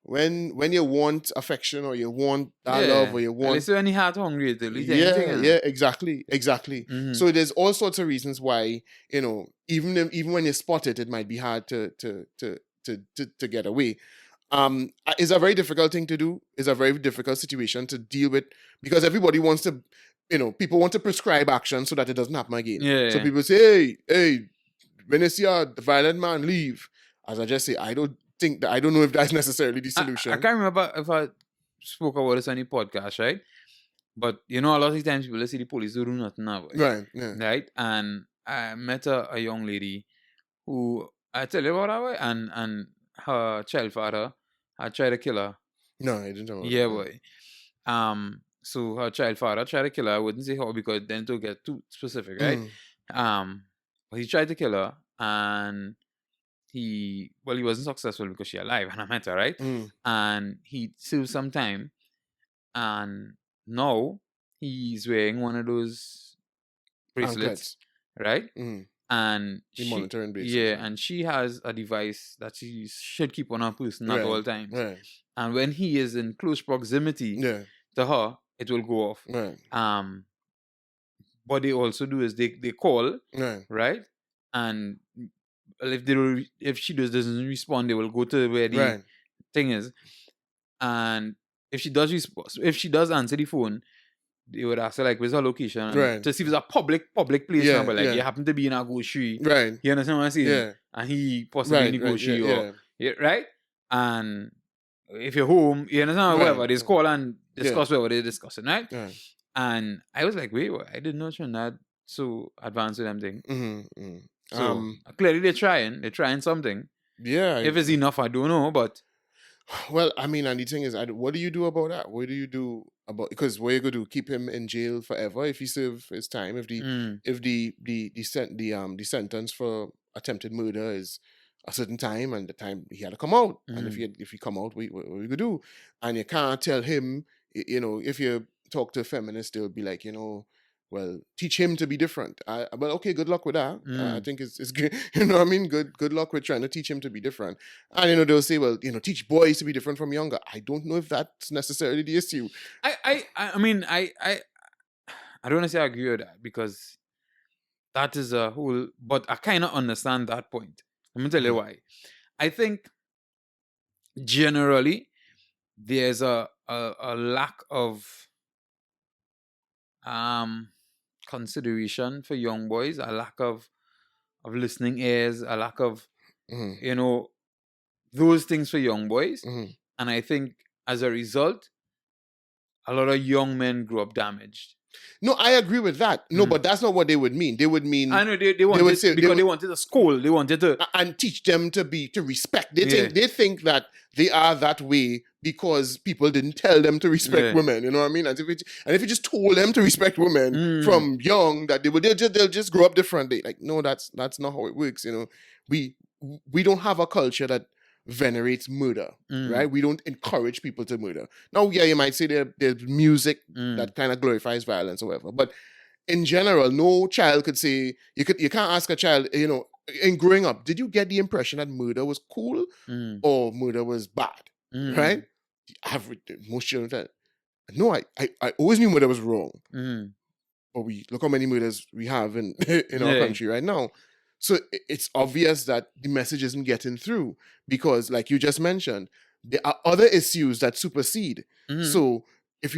when you want affection, or you want that love, or you At want, least when you heart hungry, it'll eat anything. exactly. So there's all sorts of reasons why, even when you spot it, it might be hard to get away. It's a very difficult thing to do. It's a very difficult situation to deal with, because everybody wants to, people want to prescribe action so that it doesn't happen again. So people say, hey, when you see a violent man, leave. As I just say, I don't know if that's necessarily the solution. I can't remember if I spoke about this on the podcast, right? But a lot of times people see the police do nothing now. Right. Yeah. Right? And I met a young lady who, I tell you about her, and her child father had tried to kill her. No, I didn't know. Yeah, boy. So her child father tried to kill her. I wouldn't say how, because then to get too specific, right? But he tried to kill her, and he wasn't successful because she's alive, and I met her, right? And he served some time, and now he's wearing one of those bracelets, right? And the monitoring bracelets. Yeah, and she has a device that she should keep on her person at all times. Right. And when he is in close proximity to her, it will go off. Right. What they also do is they call, right? And if she doesn't respond, they will go to where the thing is. And if she does answer the phone, they would ask her, like, where's her location? To see if it's a public place number. Like, you happen to be in a grocery. Right. You understand what I'm saying? Yeah. And he possibly in the grocery right? And if you're home, you understand whatever, they just call and discuss whatever they're discussing, right? And I was like, wait, I didn't know Trinidad so advanced with them thing. So clearly they're trying something. Yeah. If it's enough, I don't know, but well, I mean, and the thing is, what do you do about that? What do you do about, because what are you going to do? Keep him in jail forever if he serve his time? If the sentence for attempted murder is a certain time, and the time he had to come out, and if he come out, what you gonna do? And you can't tell him, if you talk to a feminist, they'll be like, well, teach him to be different. Well, okay, good luck with that. I think it's good. You know what I mean? Good luck with trying to teach him to be different. And, they'll say, well, teach boys to be different from younger. I don't know if that's necessarily the issue. I mean, I don't want to say I agree with that, because that is a whole, but I kind of understand that point. Let me tell you why. I think generally there's a lack of consideration for young boys, a lack of listening ears, a lack of those things for young boys. And I think as a result, a lot of young men grew up damaged. No, I agree with that. No, but that's not what they would mean. They would mean, I know they wanted a school. They wanted to and teach them to respect. They think that they are that way because people didn't tell them to respect women. You know what I mean? And if you just told them to respect women from young, that they'll just grow up differently. Like, no, that's not how it works. We don't have a culture that venerates murder, right? We don't encourage people to murder. Now, you might say there's music that kind of glorifies violence or whatever, but in general, no child could say, you can't ask a child, in growing up, did you get the impression that murder was cool or murder was bad, right? Most children said, no, I always knew murder was wrong, but look how many murders we have in our country right now. So it's obvious that the message isn't getting through, because, like you just mentioned, there are other issues that supersede. So if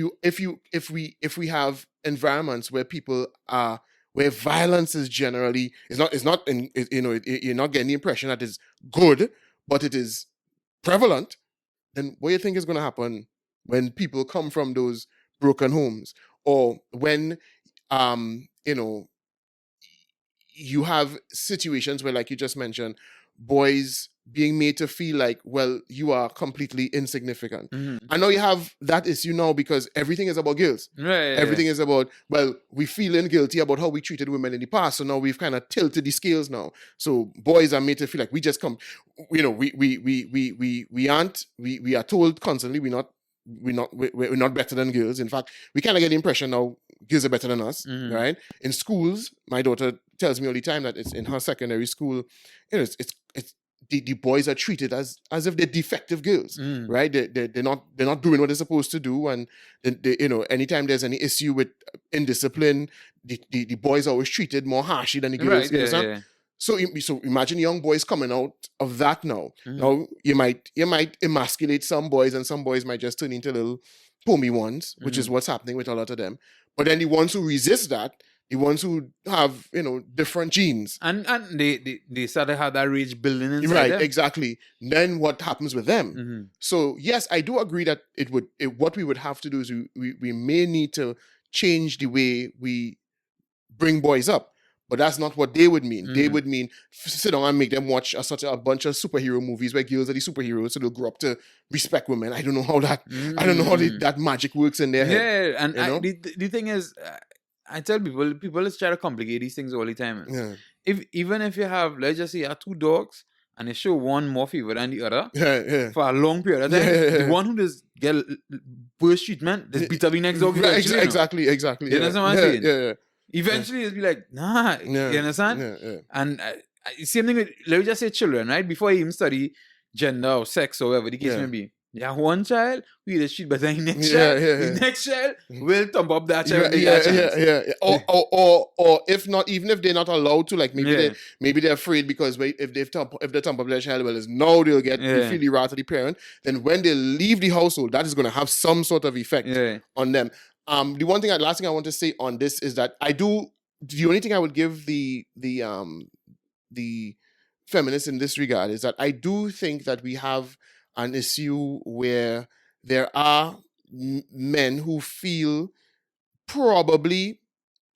we have environments where people are, where violence is generally you're not getting the impression that it's good, but it is prevalent, then what do you think is going to happen when people come from those broken homes, or when you have situations where, like you just mentioned, boys being made to feel like, well, you are completely insignificant. I know you have that issue now because everything is about guilt. Everything is about, well, we feeling guilty about how we treated women in the past, so now we've kind of tilted the scales now. So boys are made to feel like we just come, we are told constantly we're not we're not better than girls. In fact, we kind of get the impression now girls are better than us, right? In schools, my daughter tells me all the time that it's in her secondary school, it's the boys are treated as if they're defective girls, right? They're not doing what they're supposed to do, and they anytime there's any issue with indiscipline, the boys are always treated more harshly than the girls. Right, So imagine young boys coming out of that now. Now you might emasculate some boys, and some boys might just turn into little pommy ones, which is what's happening with a lot of them. But then the ones who resist that, the ones who have different genes, and they start to have that rage building inside right, them. exactly. Then what happens with them? So yes, I do agree that what we would have to do is we may need to change the way we bring boys up. But that's not what they would mean. They would mean sit down and make them watch a bunch of superhero movies where girls are the superheroes, so they'll grow up to respect women. I don't know how that that magic works in their head. Yeah, and the thing is, I tell people let's try to complicate these things all the time. Yeah. Even if you have, let's just say, you have two dogs and they show one more favor than the other for a long period of time, the one who does get worse treatment, just beat up the next dog. Right, exactly. You know what I'm saying? Yeah. Eventually, it'll be like, nah, you understand? Yeah. And same thing with, let me just say children, right? Before you even study gender or sex or whatever the case may be. You have one child, we just treat better than the next child. The next child will thump up that child. Yeah. Or if not, even if they're not allowed to, like maybe they're afraid because if they thump up their child, well, now they'll get the feel the wrath of the parent. Then when they leave the household, that is going to have some sort of effect on them. The last thing I want to say on this is that the only thing I would give the feminists in this regard is that I do think that we have an issue where there are men who feel probably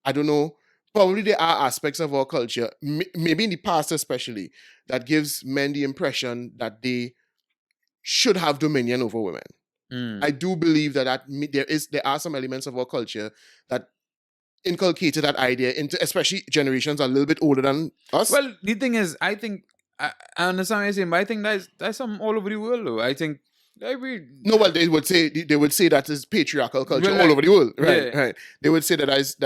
there are aspects of our culture, maybe in the past especially, that gives men the impression that they should have dominion over women. I do believe that there are some elements of our culture that inculcated that idea into, especially generations a little bit older than us. Well, the thing is, I think I understand what you're saying, but I think that's something all over the world, though. I think they would say that is patriarchal culture all over the world, right? Right. They would say that is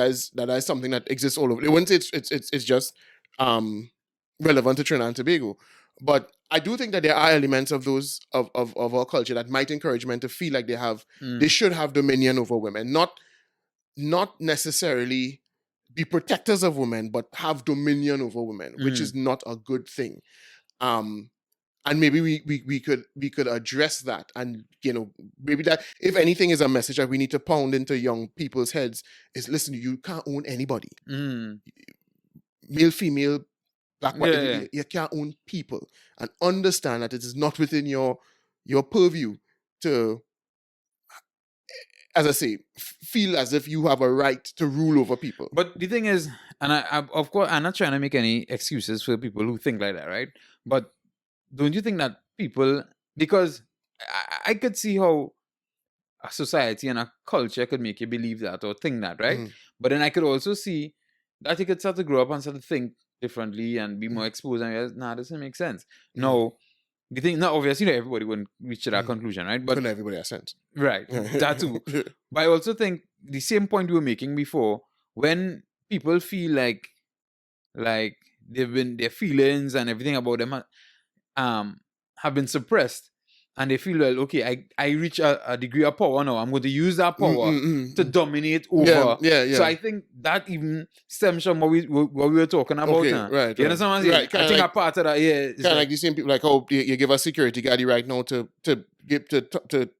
something that exists all over. They wouldn't say it's just relevant to Trinidad and Tobago. But I do think that there are elements of those of our culture that might encourage men to feel like they should have dominion over women, not necessarily be protectors of women, but have dominion over women, which is not a good thing. And maybe we could address that, and maybe that, if anything, is a message that we need to pound into young people's heads is, listen, you can't own anybody, male, female, black, white. You can't own people, and understand that it is not within your purview to, as I say, feel as if you have a right to rule over people. But the thing is, and I of course, I'm not trying to make any excuses for people who think like that, right? But don't you think that people, because I could see how a society and a culture could make you believe that or think that, right? But then I could also see that you could start to grow up and start to think differently and be more exposed, and realize, nah, this doesn't make sense. No, the thing, now obviously everybody wouldn't reach to that conclusion, right? But everybody has sense, right? That too. But I also think the same point we were making before, when people feel like their feelings and everything about them have been suppressed, and they feel, well, okay, I reach a degree of power now, I'm going to use that power to dominate over. Yeah. So I think that even stems from what we were talking about. Okay, now. right. You understand what I'm saying? Right, I think a part of that, kind of like the same people, like how you give a security guard right now to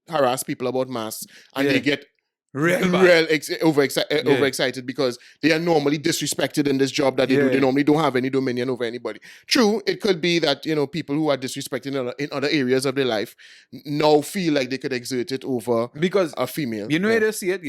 harass people about masks, and they get overexcited because they are normally disrespected in this job that they do. They normally don't have any dominion over anybody. True, it could be that people who are disrespected in other areas of their life now feel like they could exert it over because a female. You see it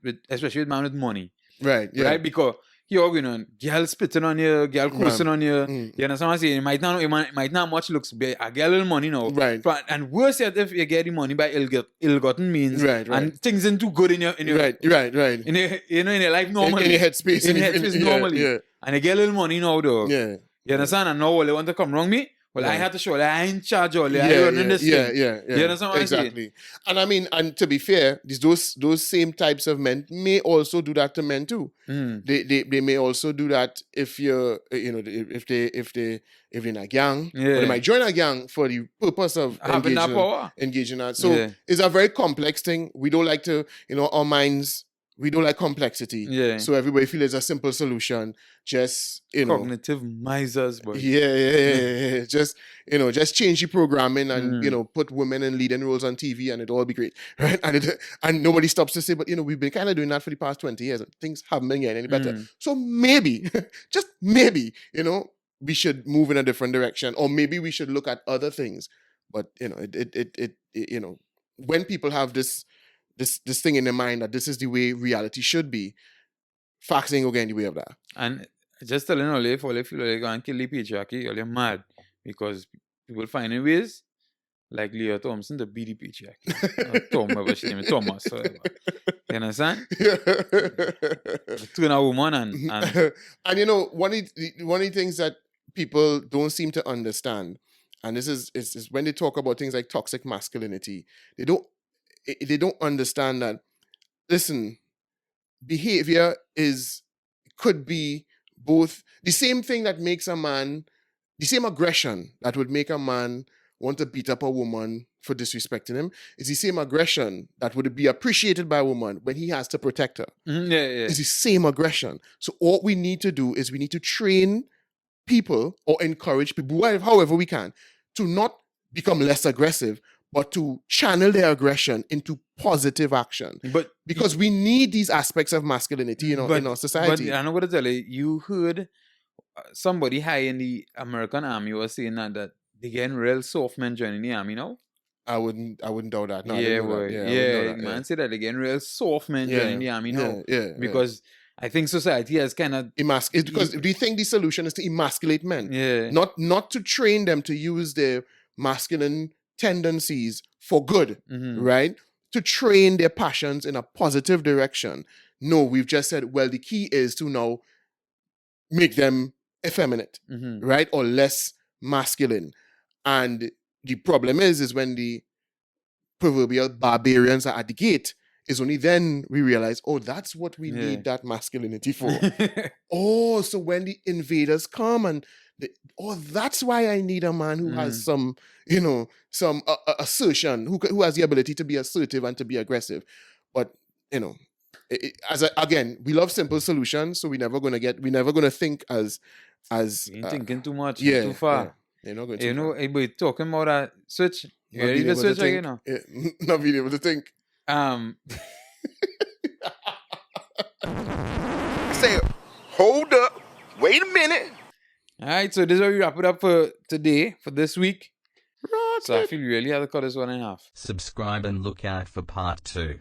with especially with man with money, right? Yeah, right, because you're girl spitting on you, girl cursing on you. You understand what I'm saying? It might not much looks big. I get a little money now. Right. And worse yet, if you get the money by ill-gotten means. Right. And things ain't too good in your right. In your life normally. In your headspace. Normally. And you get a little money now though. Yeah. You understand? And now all they want to come wrong me. Well, I had to show that I in charge of it. Yeah, I running this thing. yeah. You understand what I'm saying? Exactly. And I mean, and to be fair, those same types of men may also do that to men too. They may also do that if you're, if they're in a gang, or they might join a gang for the purpose of having that power. engaging that. So it's a very complex thing. We don't like to, our minds, we don't like complexity. Yeah. So everybody feels it's a simple solution. Just, Cognitive misers, boy. Yeah. Just change the programming and, put women in leading roles on TV and it'll all be great. Right? And nobody stops to say, but, we've been kind of doing that for the past 20 years and things haven't been getting any better. So maybe, just maybe, we should move in a different direction, or maybe we should look at other things. But, when people have this thing in their mind that this is the way reality should be, facts ain't gonna get in the way of that. And just telling all if you like go and kill the patriarchy, you're mad. Because people finding ways like Leah Thompson to be the patriarchy. Thomas. Whatever. You understand? Turn a woman and and one of the things that people don't seem to understand, and this is when they talk about things like toxic masculinity, they don't understand that, listen, behavior could be both the same thing that makes a man, the same aggression that would make a man want to beat up a woman for disrespecting him is the same aggression that would be appreciated by a woman when he has to protect her. It's the same aggression. So all we need to do is we need to train people or encourage people, however we can, to not become less aggressive, but to channel their aggression into positive action. But because we need these aspects of masculinity in our society. But I know what to tell you. You heard somebody high in the American army was saying that they getting real soft men joining the army now. I wouldn't doubt that. No, man say that they getting real soft men joining the army now. Because I think society has kind of because do you think the solution is to emasculate men? Yeah. Not to train them to use their masculine tendencies for good, right? To train their passions in a positive direction. No, we've just said, well, the key is to now make them effeminate, right? Or less masculine. And the problem is when the proverbial barbarians are at the gate, is only then we realize, oh, that's what we need that masculinity for. So when the invaders come and that's why I need a man who has some assertion, who has the ability to be assertive and to be aggressive. But, again, we love simple solutions, so we're never gonna think as thinking too much, too far. They're not going to everybody talking about that switch. You ready to switch again now? Not being able to think. Say, hold up, wait a minute. All right, so this is where we wrap it up for today, for this week. So I feel you really have to cut this one in half. Subscribe and look out for part 2.